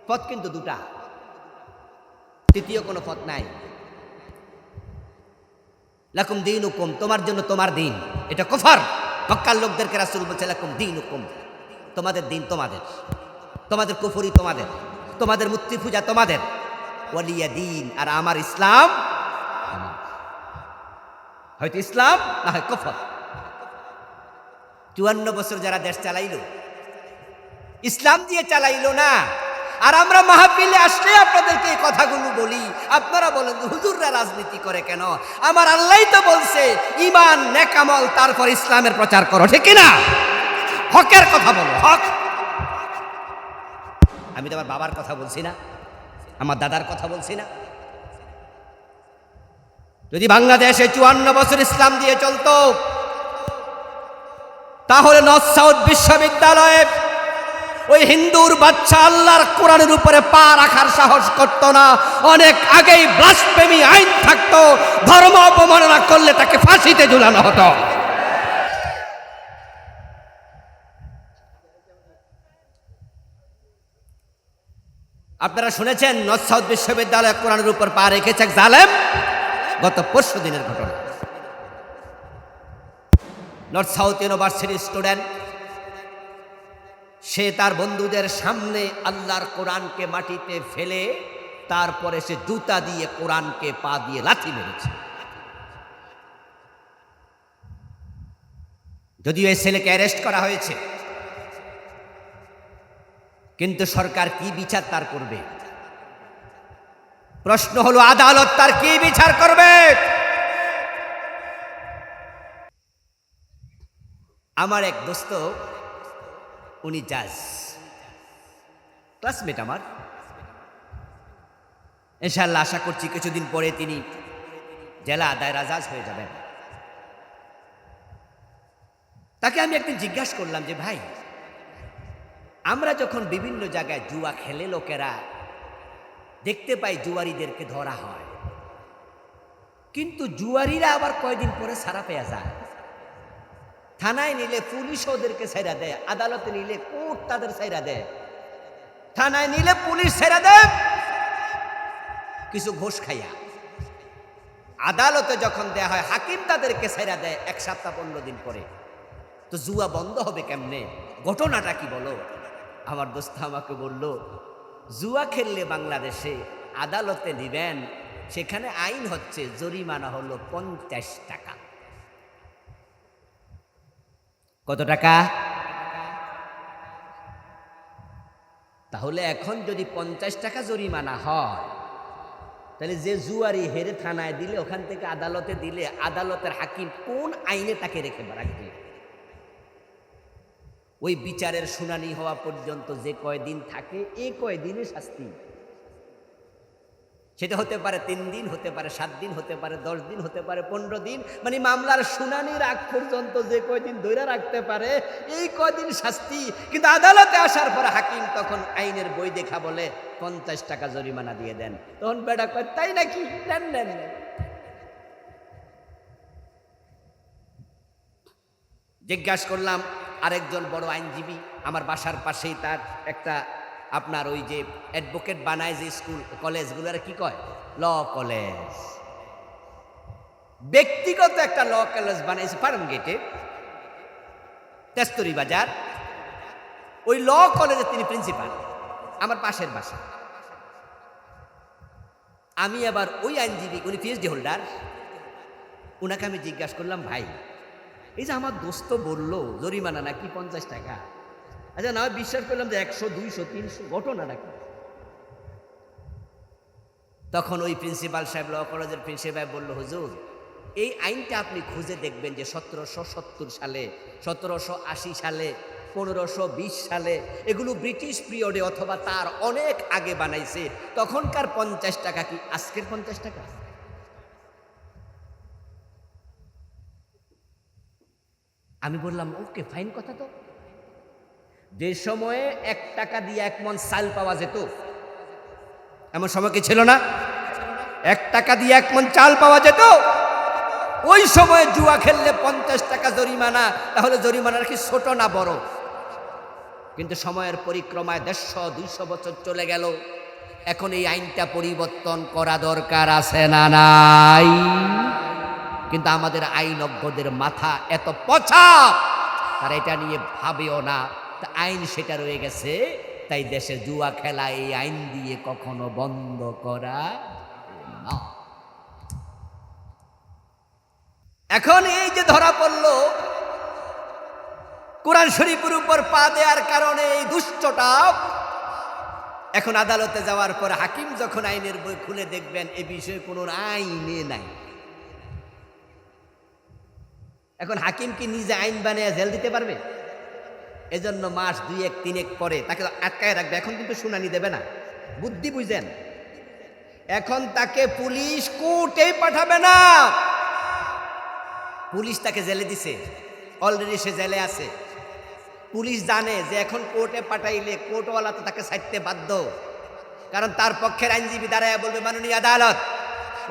পথ কিন্তু দুটা, তৃতীয় কোনো পথ নাই। লাকুম দীনুকুম, তোমার জন্য তোমার দিন, এটা কুফর। মক্কার লোকদেরকে রাসূল বলছে লাকুম দীনুকুম, তোমাদের দিন তোমাদের, তোমাদের কুফরি তোমাদের, তোমাদের মূর্তি পূজা তোমাদের, ওয়ালিয়া দিন, আর আমার ইসলাম আমার। হয়তো ইসলাম না হয় কুফর। 54 বছর যারা দেশ চালাইলো, ইসলাম দিয়ে চালাইলো না। আর আমরা মাহফিলে আসলে আপনাদেরকে এই কথাগুলো বলি, আপনারা বলেন হুজুররা রাজনীতি করে কেন? আমার আল্লাহই তো বলছে ঈমান, নেকামল, তারপর ইসলামের প্রচার করো, ঠিক কিনা? হকের কথা বলো, হক। আমি তো আমার বাবার কথা বলছি না, আমার দাদার কথা বলছি না। যদি বাংলাদেশে 54 বছর ইসলাম দিয়ে চলতো, তাহলে নর্থ সাউথ বিশ্ববিদ্যালয়ে ওই হিন্দুর বাচ্চা আল্লাহর কোরআনের উপরে পা রাখার সাহস করত না। অনেক আগেই ব্লাসফেমি আইন থাকতো, ধর্ম অপমাননা করলে তাকে ফাঁসিতে ঝুলানো হতো। আপনারা শুনেছেন নর্থ সাউথ বিশ্ববিদ্যালয়ে কোরআনের উপর পা রেখেছে এক জালেম, গত 5 দিনের ঘটনা। নর্থ সাউথ ইউনিভার্সিটির স্টুডেন্ট, সে তার বন্ধুদের সামনে আল্লাহর কোরআনকে মাটিতে ফেলে তারপরে সে জুতা দিয়ে কোরআনকে পা দিয়ে লাথি মেরেছে। যদিও এই ছেলেকে অ্যারেস্ট করা হয়েছে, কিন্তু সরকার কি বিচার তার করবে? প্রশ্ন হলো আদালত তার কি বিচার করবে? আমার এক দোস্ত, উনি জাজ, ক্লাসমেট আমার। ইনশাআল্লাহ আশা করছি কিছুদিন পরে তিনি জেলা দায়রা জাজ হয়ে যাবেন। তাকে আমি একদিন জিজ্ঞাসা করলাম যে ভাই, আমরা যখন বিভিন্ন জায়গায় জুয়া খেলে লোকেরা দেখতে পাই জুয়ারিদেরকে ধরা হয়, কিন্তু জুয়ারিরা আবার কয়দিন পরে ছাড়া পেয়ে যায়। থানায় নিলে পুলিশ ওদেরকে ছেড়া দেয়, আদালতে নিলে কোর্ট তাদের ছেড়া দেয়। থানায় নিলে পুলিশ ছেড়া দেয় কিছু ঘোষ খাইয়া, আদালতে যখন দেয়া হয় হাকিম তাদেরকে ছেড়া দেয় 1 সপ্তাহ 15 দিন পরে। তো জুয়া বন্ধ হবে কেমনে? ঘটনাটা কি বলো? আমার দোস্ত আমাকে বলল, জুয়া খেললে বাংলাদেশে আদালতে নিবেন, সেখানে আইন হচ্ছে জরিমানা হলো 50 টাকা। কত টাকা? তাহলে এখন যদি 50 টাকা জরিমানা হয়, তাহলে যে জুয়ারি হেরে থানায় দিলে, ওখান থেকে আদালতে দিলে, আদালতের হাকিম কোন আইনে তাকে রেখে রাখবে? ওই বিচারের শুনানি হওয়া পর্যন্ত যে কয়দিন থাকে, এই কয়দিনে শাস্তি। সেটা হতে পারে 3 দিন, হতে পারে 7 দিন, হতে পারে 10 দিন, হতে পারে 15 দিন। মানে মামলার শুনানির আগ পর্যন্ত যে কয়দিন ধরে রাখতে পারে, এই কয়দিন শাস্তি। কিন্তু আদালতে আসার পর হাকিম তখন আইনের বই দেখা বলে 50 টাকা জরিমানা দিয়ে দেন। তখন বেটা কয়, তাই নাকি? নেন নেন নেন। জিজ্ঞাসা করলাম আরেকজন বড় আইনজীবী, আমার বাসার পাশেই তার একটা আপনার ওই যে অ্যাডভোকেট বানায় যে স্কুল কলেজগুলোর কি কয়, ল কলেজ, ব্যক্তিগত একটা ল কলেজ বানাইছে ফার্ম গেটে, তেস্তরি বাজার। ওই ল কলেজে তিনি প্রিন্সিপাল, আমার পাশের বাসা। আমি আবার ওই আইনজীবী, উনি পিএইচডি হোল্ডার, ওনাকে আমি জিজ্ঞাসা করলাম, ভাই এই যে আমার দোস্ত বললো জরিমানা নাকি 50 টাকা, আচ্ছা না বিশ্বাস করলাম যে 100, 200, 300, ঘটনা নাকি? তখন ওই প্রিন্সিপাল সাহেব, ল কলেজের প্রিন্সিপাল বলল, হুজুর এই আইনটা আপনি খুঁজে দেখবেন যে 1770 সালে, 1780 সালে, 1520 সালে, এগুলো ব্রিটিশ পিরিয়ডে অথবা তার অনেক আগে বানাইছে। তখনকার 50 টাকা কি আজকের 50 টাকা? আমি বললাম, ওকে ফাইন কথা। তো যে সময়ে 1 টাকা দিয়ে 1 মণ চাল পাওয়া যেত, এমন সময় কি ছিল না? 1 টাকা দিয়ে 1 মণ চাল পাওয়া যেত। ওই সময়ে জুয়া খেললে 50 টাকা জরিমানা, তাহলে জরিমানার কি ছোট না বড়? কিন্তু সময়ের পরিক্রমায় 150-200 বছর চলে গেল, এখন এই আইনটা পরিবর্তন করা দরকার আছে না নাই? কিন্তু আমাদের আইনজ্ঞদের মাথা এত পচা, তারা এটা নিয়ে ভাবেও না। তা আইন সেটা রয়ে গেছে, তাই দেশে জুয়া খেলা এই আইন দিয়ে কখনো বন্ধ করা না। এখন এই যে ধরা পড়লো, কোরআন শরীফের উপর পা দেওয়ার কারণে এই দুষ্টটা, এখন আদালতে যাওয়ার পর হাকিম যখন আইনের বই খুলে দেখবেন এ বিষয়ে কোনো আইনে নাই। এখন হাকিম কি নিজে আইন বানিয়ে জেল দিতে পারবে? এজন্য মাস 2-1-3 পরে তাকে আটকায় রাখবে। এখন কিন্তু শুনানি দেবে না, বুদ্ধি বুঝেন। এখন তাকে পুলিশ কোর্টেই পাঠাবে না, পুলিশ তাকে জেলে দিছে, অলরেডি সে জেলে আছে। পুলিশ জানে যে এখন কোর্টে পাঠাইলে কোর্টওয়ালা তো তাকে ছাড়তে বাধ্য, কারণ তার পক্ষের আইনজীবী দাঁড়ায় বলবে, মাননীয় আদালত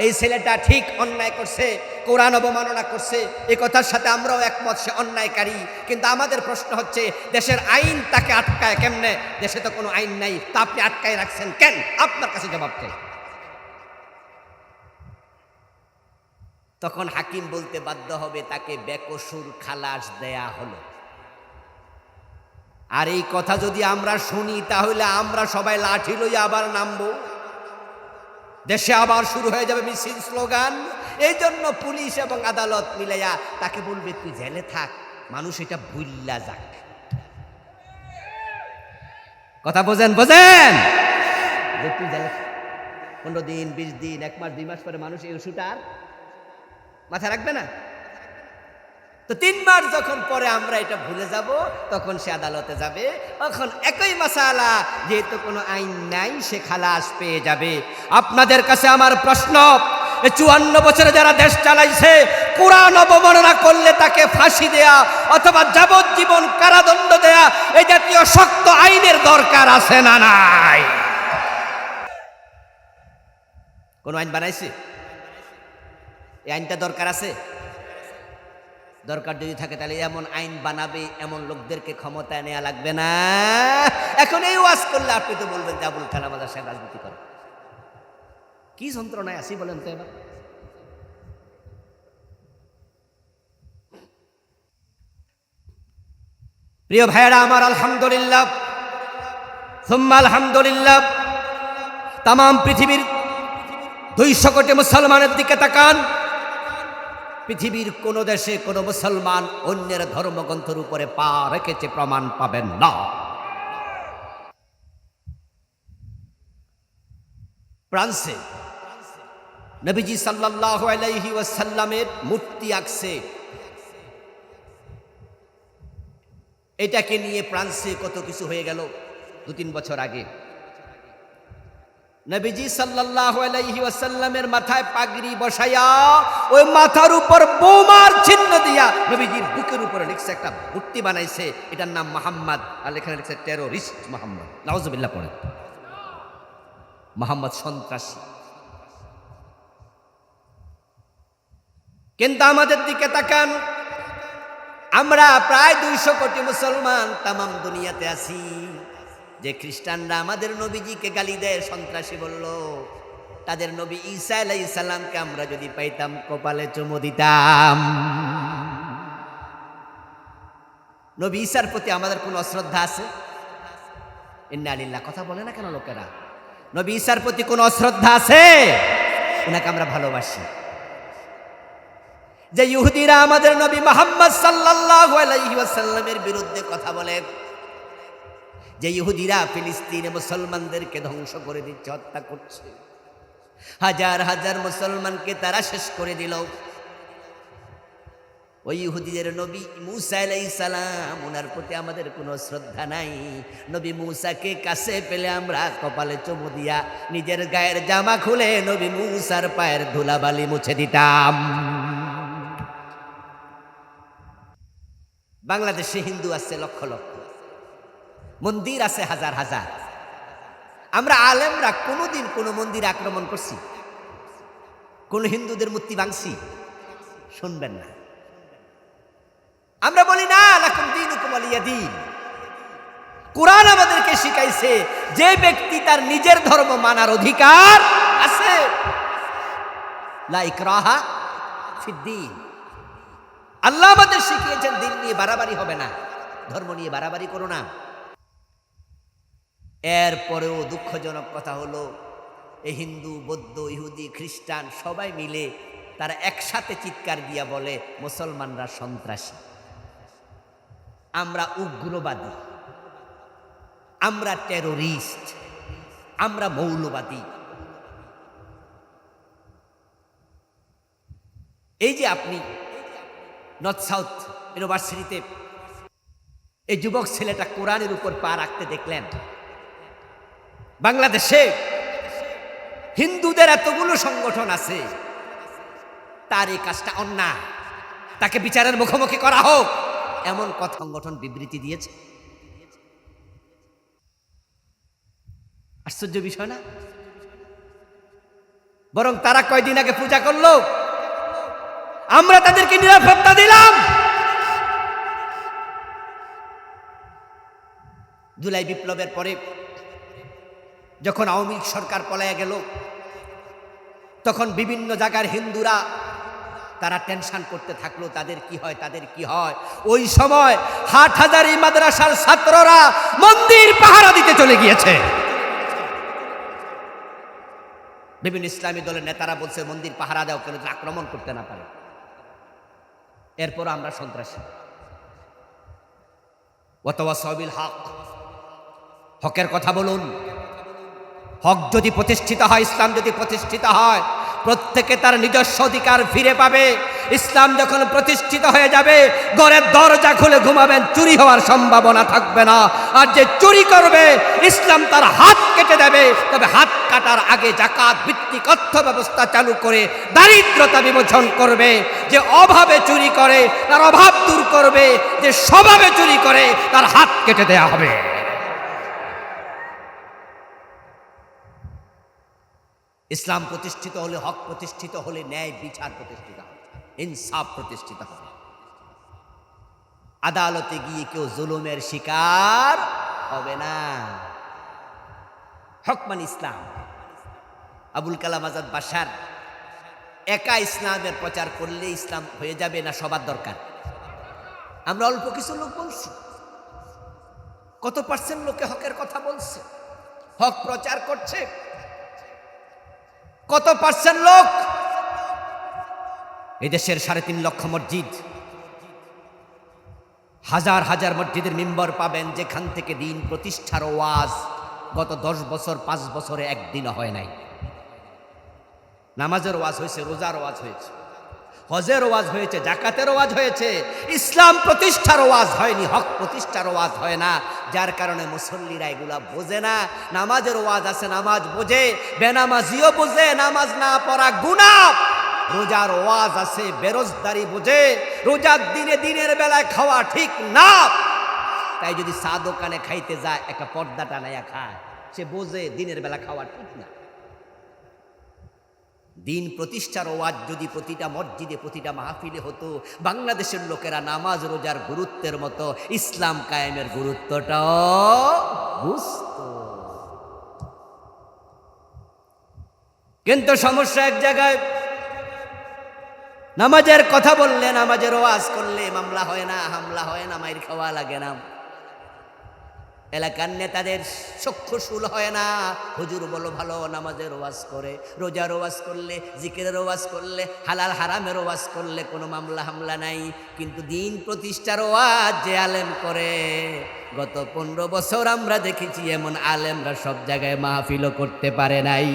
এই ছেলেটা ঠিক অন্যায় করছে, কোরআন অবমাননা করছে, এই কথার সাথে আমরাও একমত, সে অন্যায়কারী। কিন্তু আমাদের প্রশ্ন হচ্ছে, দেশের আইন তাকে আটকায় কেমনে? দেশে তো কোনো আইন নাই, তা আপনি আটকায় রাখছেন কেন? আপনার কাছে জবাব চাই। তখন হাকিম বলতে বাধ্য হবে, তাকে বেকসুর খালাস দেয়া হলো। আর এই কথা যদি আমরা শুনি, তাহলে আমরা সবাই লাঠি লইয়া আবার নামবো, দেশে আবার শুরু হয়ে যাবে মিছিল, স্লোগান। এই জন্য পুলিশ এবং আদালত মিলাইয়া তাকে বলবে, তুই জেলে থাক, মানুষ এটা ভুল্লা যাক। কথা বোঝেন? বোঝেন যে তুই জেলে 15 দিন, 20 দিন, 1 মাস, 2 মাস পরে মানুষ এই ওষুধ আর মাথা রাখবে না। তো 3 মাস যখন পরে আমরা এটা ভুলে যাব, তখন সে আদালতে যাবে, তখন একই মাসালা, যেহেতু কোনো আইন নাই, সে খালাস পেয়ে যাবে। আপনাদের কাছে আমার প্রশ্ন, 54 বছরে যারা দেশ চালাইছে, কোরআন অবমাননা করলে তাকে ফাঁসি দেয়া অথবা যাবজ্জীবন কারাদণ্ড দেয়া, এই জাতীয় শক্ত আইনের দরকার আছে না নাই? কোন আইন বানাইছে? এই আইনটা দরকার আছে? দরকার যদি থাকে তাহলে এমন আইন বানাবে, এমন লোকদেরকে ক্ষমতায় নেওয়া লাগবে না। এখন এই ওয়াজ করলে আপনি তো বলবেন যে আবুল কালাম আজাদ সাহেব রাজনীতি করে। কি যন্ত্রণায় আসি বলেন তো এবার। প্রিয় ভাইয়েরা আমার, আলহামদুলিল্লাহ সুম্মা আলহামদুলিল্লাহ, তাম পৃথিবীর 200 কোটি মুসলমানের দিকে তাকান। পৃথিবীর কোন দেশে কোন মুসলমান অন্যের ধর্মগ্রন্থের উপরে পা রেখেছে প্রমাণ পাবেন না। ফ্রান্সে নবীজি সাল্লাল্লাহু আলাইহি ওয়াসাল্লামের মূর্তি আঁকছে। এটাকে নিয়ে ফ্রান্সে কত কিছু হয়ে গেল 2-3 বছর আগে। নবীজি সাল্লাল্লাহু আলাইহি ওয়াসাল্লামের মাথায় পাগড়ি বসায়া ওই মাথার উপর বোমার চিহ্ন দিয়া নবীজির বুকের উপরে লিখছে, একটা মূর্তি বানাইছে, এটার নাম মুহাম্মদ, আর এখানে লিখছে টেররিস্ট মুহাম্মদ। নাউজুবিল্লাহ পড়ে, মুহাম্মদ সন্ত্রাসী। কিন্তু আমাদের দিকে তাকান, আমরা প্রায় 200 কোটি মুসলমান তামাম দুনিয়াতে আছি। যে খ্রিস্টানরা আমাদের নবীজিকে গালি দেয়, সন্ত্রাসী বলল, তাদের নবী ঈসা আলাইহিস সালামকে আমরা যদি পাইতাম কপালে চুমু দিতাম। নবী ঈসার প্রতি আমাদের কোনো অশ্রদ্ধা আছে? ইন্না লিল্লাহ কথা বলে না কেন লোকেরা? নবী ঈসার প্রতি কোনো অশ্রদ্ধা আছে? ওনাকে আমরা ভালোবাসি। যে ইহুদিরা আমাদের নবী মুহাম্মদ সাল্লাল্লাহু আলাইহি ওয়াসাল্লামের বিরুদ্ধে কথা বলে, যে ইহুদিরা ফিলিস্তিনে মুসলমানদেরকে ধ্বংস করে দিচ্ছে, হত্যা করছে, হাজার হাজার মুসলমানকে তারা শেষ করে দিল, ওই ইহুদিদের নবী মুসা আলাইহিস সালাম, ওনার প্রতি আমাদের কোনো শ্রদ্ধা নাই। নবী মুসাকে কাছে পেলে আমরা কপালে চুমু দিয়া নিজের গায়ের জামা খুলে নবী মুসার পায়ের ধুলাবালি মুছে দিতাম। বাংলাদেশে হিন্দু আছে লক্ষ লক্ষ, মন্দির আছে হাজার হাজার। আমরা আলেমরা কোনোদিন কোনো মন্দির আক্রমণ করছি? কোন হিন্দুদের মূর্তি ভাঙছি? শুনবেন না। আমরা বলি না লাকুম দীনুকুম ওয়ালিয়া দীন। কুরআন আমাদেরকে শিখাইছে যে ব্যক্তি তার নিজের ধর্ম মানার অধিকার আছে, লা ইকরাহা ফিদ্দীন। আল্লাহ আমাদের শিখিয়েছেন দিন নিয়ে বাড়াবাড়ি হবে না, ধর্ম নিয়ে বাড়াবাড়ি করো না। এরপরেও দুঃখজনক কথা হলো, এই হিন্দু, বৌদ্ধ, ইহুদি, খ্রিস্টান সবাই মিলে তারা একসাথে চিৎকার দিয়া বলে মুসলমানরা সন্ত্রাসী, আমরা উগ্রবাদী, আমরা টেরোরিস্ট, আমরা মৌলবাদী। এই যে আপনি নর্থ সাউথ ইউনিভার্সিটিতে এই যুবক ছেলেটা কোরআনের উপর পা রাখতে দেখলেন, বাংলাদেশে হিন্দুদের এতগুলো সংগঠন আছে, তার এই কাজটা অন্যায়, তাকে বিচারের মুখোমুখি করা হোক, এমন কথা সংগঠন বিবৃতি দিয়েছে। আশ্চর্য বিষয় না? বরং তারা কয়দিন আগে পূজা করলো, আমরা তাদেরকে নিরাপত্তা দিলাম। জুলাই বিপ্লবের পরে যখন আওয়ামী লীগ সরকার পলায়া গেল, তখন বিভিন্ন জায়গার হিন্দুরা তারা টেনশন করতে থাকলো, তাদের কি হয়, তাদের কি হয়। ওই সময় হাটহাজারী মাদ্রাসার ছাত্ররা মন্দির পাহারা দিতে চলে গিয়েছে। বিভিন্ন ইসলামী দলের নেতারা বলছে মন্দির পাহারা দাও, কেন আক্রমণ করতে না পারে। এরপর আমরা সন্ত্রাসী। ওয়াতাওয়াসাউ বিল হক, হকের কথা বলুন। হক যদি প্রতিষ্ঠিত হয়, ইসলাম যদি প্রতিষ্ঠিত হয়, প্রত্যেকে তার নিজস্ব অধিকার ফিরে পাবে। ইসলাম যখন প্রতিষ্ঠিত হয়ে যাবে, ঘরের দরজা খুলে ঘুমাবেন, চুরি হওয়ার সম্ভাবনা থাকবে না। আর যে চুরি করবে, ইসলাম তার হাত কেটে দেবে। তবে হাত কাটার আগে যাকাত ভিত্তিক অর্থ ব্যবস্থা চালু করে দারিদ্রতা বিমোচন করবে। যে অভাবে চুরি করে তার অভাব দূর করবে, যে স্বভাবে চুরি করে তার হাত কেটে দেয়া হবে। ইসলাম প্রতিষ্ঠিত হলে, হক প্রতিষ্ঠিত হলে ন্যায় বিচার প্রতিষ্ঠিত হবে, ইনসাফ প্রতিষ্ঠিত হবে। আদালতে গিয়ে কেউ জুলুমের শিকার হবে না। হক মানে ইসলাম। আবুল কালাম আজাদ বাশার একা ইসলামের প্রচার করলে ইসলাম হয়ে যাবে না, সবার দরকার? আমরা অল্প কিছু লোক বলছি, কত পার্সেন্ট লোকে হকের কথা বলছে, হক প্রচার করছে? কত পার্সেন্ট লোক? এই দেশের 3.5 লক্ষ মসজিদ, হাজার হাজার মসজিদের মিম্বর পাবেন যেখান থেকে দিন প্রতিষ্ঠার ওয়াজ গত 10 বছর 5 বছরে একদিনও হয় নাই। নামাজের ওয়াজ হয়েছে, রোজার ওয়াজ হয়েছে, হজের ওয়াজ হয়েছে, জাকাতের ওয়াজ হয়েছে, ইসলাম প্রতিষ্ঠার ওয়াজ হয়নি, হক প্রতিষ্ঠার ওয়াজ হয় না। যার কারণে মুসল্লিরা এগুলা বোঝে না। নামাজের ওয়াজ আছে, নামাজ বোঝে, বেনামাজিও বোঝে, নামাজ না পড়া গুনাহ। রোজার ওয়াজ আছে, বেরোজগারি বোঝে, রোজার দিনে দিনের বেলায় খাওয়া ঠিক না। তাই যদি চা দোকানে খাইতে যায় একটা পর্দা টানাইয়া খায়, সে বোঝে দিনের বেলা খাওয়া ঠিক না। দিন প্রতিষ্ঠার ওয়াজ যদি প্রতিটা মসজিদে, প্রতিটা মাহফিলে হতো, বাংলাদেশের লোকেরা নামাজ রোজার গুরুত্বের মতো ইসলাম কায়েমের গুরুত্বটাও বুঝত। কিন্তু সমস্যা এক জায়গায়, নামাজের কথা বললে, নামাজের ওয়াজ করলে মামলা হয় না, হামলা হয় না, মাইর খাওয়া লাগে না, এলাকার নেতাদের চক্ষুশূল হয় না। হুজুর বলো ভালো নামাজের ওয়াজ করে, রোজার ওয়াজ করলে, জিকিরের ওয়াজ করলে, হালাল হারামের ওয়াজ করলে কোনো মামলা হামলা নাই। কিন্তু দিন প্রতিষ্ঠার ওয়াজ যে আলেম করে, গত 15 বছর আমরা দেখেছি এমন আলেমরা সব জায়গায় মাহফিলও করতে পারে নাই।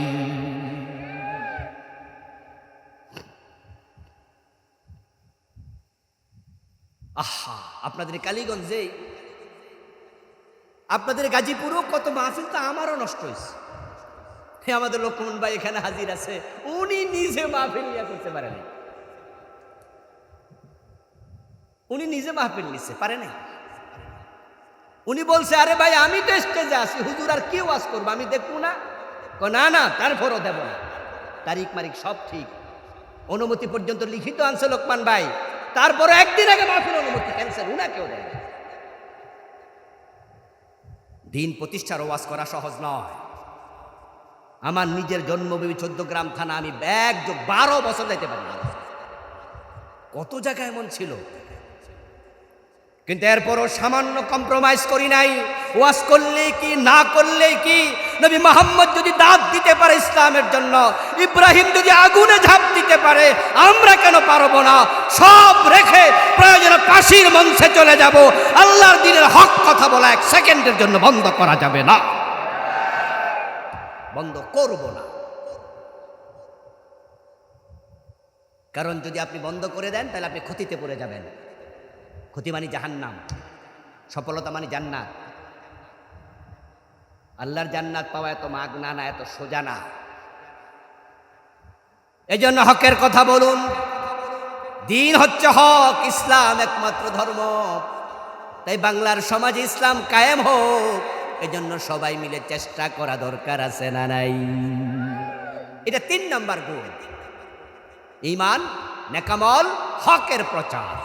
আহা, আপনাদের কালীগঞ্জে, আপনাদের গাজীপুরও কত মাহফিল তো আমারও নষ্ট হয়েছে। আমাদের লক্ষ্মণ ভাই এখানে হাজির আছে, উনি নিজে মাহফিল নিয়ে করতে পারেন, উনি নিজে মাহফিল নিতে পারে নাই। উনি বলছে আরে ভাই আমি তো স্টেজে আছি, হুজুর আর কি ওয়াজ করবো, আমি দেখবো না? না না, তারপরও দেব না, তারিখ মারিক সব ঠিক, অনুমতি পর্যন্ত লিখিত আনছে লোকমান ভাই, তারপরে একদিন আগে মাহফিল অনুমতি ক্যান্সেল, উনাকেও দেয়। দিন প্রতিষ্ঠার ওয়াজ করা সহজ নয়। আমার নিজের জন্মভূমি 14 গ্রাম থানা, আমি 12 বছর যাইতে পারি না, কত জায়গায় এমন ছিল। কিন্তু এরপরও সামান্য কম্প্রোমাইজ করি নাই। ওয়াজ করলে কি না করলে কি, নবী মুহাম্মদ যদি দাঁত দিতে পারে ইসলামের জন্য, ইব্রাহিম যদি আগুনে ঝাঁপ দিতে পারে, আমরা কেন পারবো না? সব রেখে প্রয়োজনে ফাঁসির মঞ্চে চলে যাব। আল্লাহর দ্বীনের হক কথা বলা 1 সেকেন্ডের জন্য বন্ধ করা যাবে না, বন্ধ করব না। কারণ যদি আপনি বন্ধ করে দেন তাহলে আপনি ক্ষতিতে পড়ে যাবেন। ক্ষতি মানে জাহান্নাম, সফলতা মানে জান্নাত। আল্লাহর জান্নাত পাওয়া এত মাগনা না, এত সোজা না। এই জন্য হকের কথা বলুন। দিন হচ্ছে হক, ইসলাম একমাত্র ধর্ম। তাই বাংলার সমাজে ইসলাম কায়েম হোক, এজন্য সবাই মিলে চেষ্টা করা দরকার আছে না নাই? এটা 3 নাম্বার গুণ, ঈমান, নেকামল, হকের প্রচার।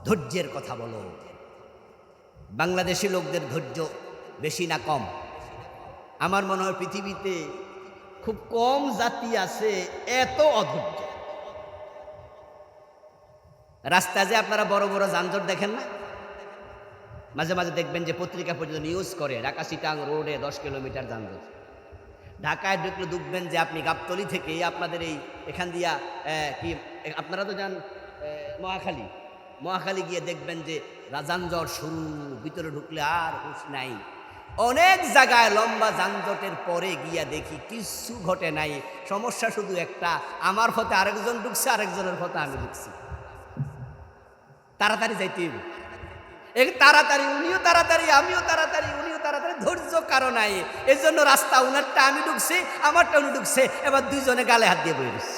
ধৈর্যের কথা বলো। বাংলাদেশি লোকদের ধৈর্য বেশি না কম? আমার মনে হয় পৃথিবীতে খুব কম জাতি আছে এত অধৈর্য। রাস্তায় যে আপনারা বড় বড় যানজট দেখেন না, মাঝে মাঝে দেখবেন যে পত্রিকা পর্যন্ত নিউজ করে ঢাকা চিটাং রোডে 10 কিলোমিটার যানজট। ঢাকায় ঢুকলে দেখবেন যে আপনি গাবতলী থেকে আপনাদের এই এখান দিয়া কি আপনারা তো যান মহাখালী গিয়ে দেখবেন যে যানজট শুরু, ভিতরে ঢুকলে আর হুঁশ নাই। অনেক জায়গায় লম্বা যানজটের পরে গিয়া দেখি কিছু ঘটে নাই। সমস্যা শুধু একটা, আমার পথে আরেকজন ঢুকছে, আরেকজনের পথে আমি ঢুকছি। তাড়াতাড়ি যাইতে হবে, তাড়াতাড়ি, উনিও তাড়াতাড়ি, আমিও তাড়াতাড়ি, উনিও তাড়াতাড়ি, ধৈর্য কারো নাই। এই জন্য রাস্তা উনারটা আমি ঢুকছি, আমারটা উনি ঢুকছে, এবার দুইজনে গালে হাত দিয়ে বয়ে গেছে।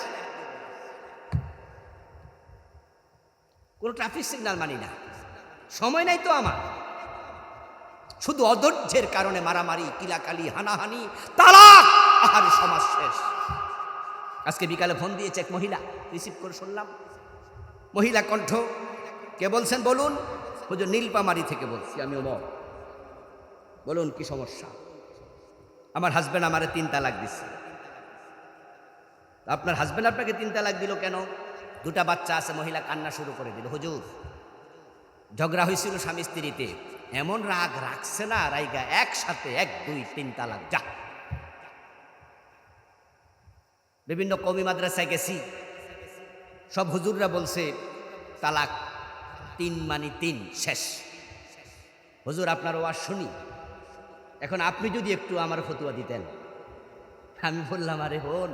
কোনো ট্রাফিক সিগন্যাল মানি না, সময় নাই তো আমার। শুধু অধৈর্যের কারণে মারামারি, কিলাকালি, হানাহানি, তালাক, আহারে সমাজ শেষ। আজকে বিকালে ফোন দিয়েছে এক মহিলা, রিসিভ করে শুনলাম, মহিলা কণ্ঠ। কে বলছেন বলুন? হুজুর নীলপামারি থেকে বলছি আমি। ওমর, বলুন কি সমস্যা? আমার হাজবেন্ড আমারে 3 তালাক দিচ্ছে। আপনার হাজবেন্ড আপনাকে 3 তালাক দিল কেন? 2টা বাচ্চা আছে। মহিলা কান্না শুরু করে দিল, হুজুর ঝগড়া হয়েছিল স্বামী স্ত্রীতে, এমন রাগ রাখছে না, রাইগা একসাথে 1, 2, 3 তালাক। যা, বিভিন্ন কওমি মাদ্রাসায় গেছি, সব হুজুররা বলছে তালাক 3 মানে 3, শেষ। হুজুর আপনার ওয়াজ শুনি, এখন আপনি যদি একটু আমার ফতুয়া দিতেন। আমি বললাম, আরে হন,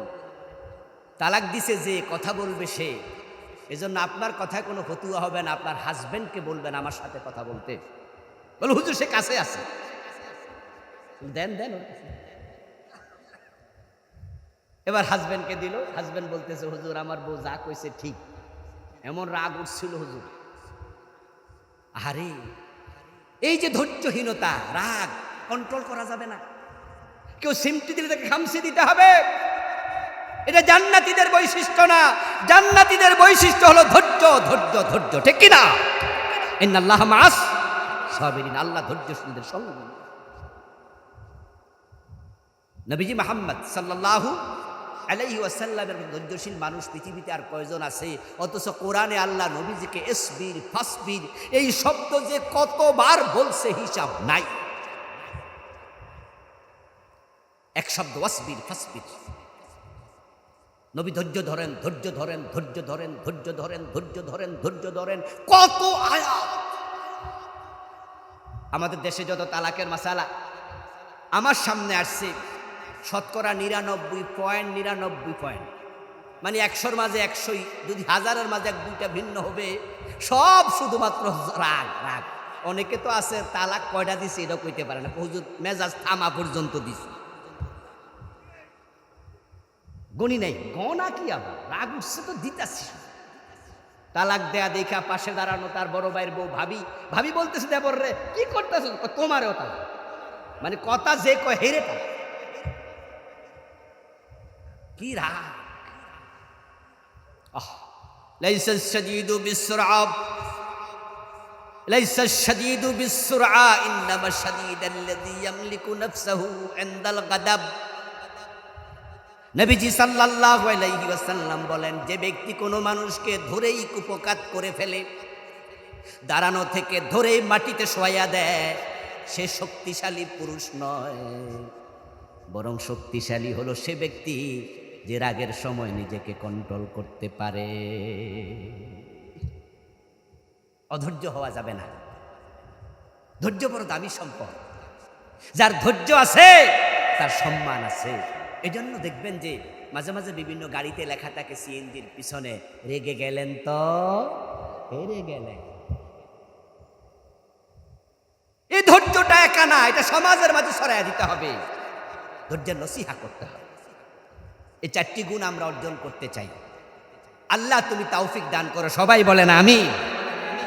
তালাক দিছে যে, কথা বলবে সে, এজন্য আপনার কথায় কোনো ফতুয়া হবে না, আপনার হাজবেন্ডকে বলবেন আমার সাথে কথা বলতে। বল হুজুর সে কাছে আছে, দেন দেন। এবার হাজবেন্ডকে দিল, হাজবেন্ড বলতেছে, হুজুর আমার বউ যা কইছে ঠিক। এমন রাগ উঠছিল হুজুর। আরে এই যে ধৈর্যহীনতা, রাগ কন্ট্রোল করা যাবে না। কেউ সিমটি দিলে তাকে খামসি দিতে হবে। এটা জান্নাতীদের বৈশিষ্ট্য না। জান্নাতীদের বৈশিষ্ট্য হলো ধৈর্য, ধৈর্য, ধৈর্য, ঠিক কিনা? ইন্নাল্লাহ মা'আস সাবিরিন, আল্লাহ ধৈর্যশীলদের সঙ্গে। নবীজি মুহাম্মদ সাল্লাল্লাহু আলাইহি ওয়াসাল্লামের ধৈর্যশীল মানুষ পৃথিবীতে আর কয়জন আছে? অথচ কোরআনে আল্লাহ নবীজিকে ইসবির, ফাসবির এই শব্দ যে কতবার বলছে হিসাব নাই। এক শব্দ ওয়াসবির, ফাসবির। নবী ধৈর্য ধরেন, ধৈর্য ধরেন, ধৈর্য ধরেন, ধৈর্য ধরেন, ধৈর্য ধরেন, ধৈর্য ধরেন, কত আয়াত। আমাদের দেশে যত তালাকের মাসালা আমার সামনে আসছে, শতকরা 99.99, মানে 100-র মাঝে 100ই, যদি 1000-এর মাঝে 1-2টা ভিন্ন হবে, সব শুধুমাত্র রাগ, রাগ। অনেকে তো আছে তালাক কয়টা দিছে এটা কইতে পারে না, হুজুর মেজাজ থামা পর্যন্ত দিছে, গণি নাই। গনা কি আবার, রাগ উঠছে তো দিতাছি। তালাক দেয়া দেখা পাশে দাঁড়ানো তার বড় ভাইয়ের বউ ভাবি, ভাবি বলতেছে, দেবর রে কি করতেছ? তোমারও তালাক, মানে কথা যে কয় হেরে তালাক। কি রাগ! লাইসা শাদীদু বিসসুরআ, লাইসা শাদীদু বিসসুরআ, ইন্নামা শাদীদুল্লাযী ইয়ামলিকু নাফসাহু ইনদাল গাদাব। নবীজি সাল্লাল্লাহু আলাইহি ওয়াসাল্লাম বলেন, যে ব্যক্তি কোনো মানুষকে ধরেই কুপকাত করে ফেলে, দাঁড়ানো থেকে ধরেই মাটিতে শোয়া দেয়, সে শক্তিশালী পুরুষ নয়, বরং শক্তিশালী হলো সে ব্যক্তি যে রাগের সময় নিজেকে কন্ট্রোল করতে পারে। অধৈর্য হওয়া যাবে না। ধৈর্য বড় দামি সম্পদ। যার ধৈর্য আছে তার সম্মান আছে। এজন্য দেখবেন যে মাঝে মাঝে বিভিন্ন গাড়িতে লেখা থাকে সিএনজির পিছনে, রেগে গেলেন তো হেরে গেলেন। এই ধৈর্যটা একা না, এটা সমাজের মাঝে ছড়াইয়া দিতে হবে। ধৈর্যের নসিহা করতে হবে। এই 4টি গুণ আমরা অর্জন করতে চাই। আল্লাহ তুমি তৌফিক দান করো। সবাই বলেন আমিন।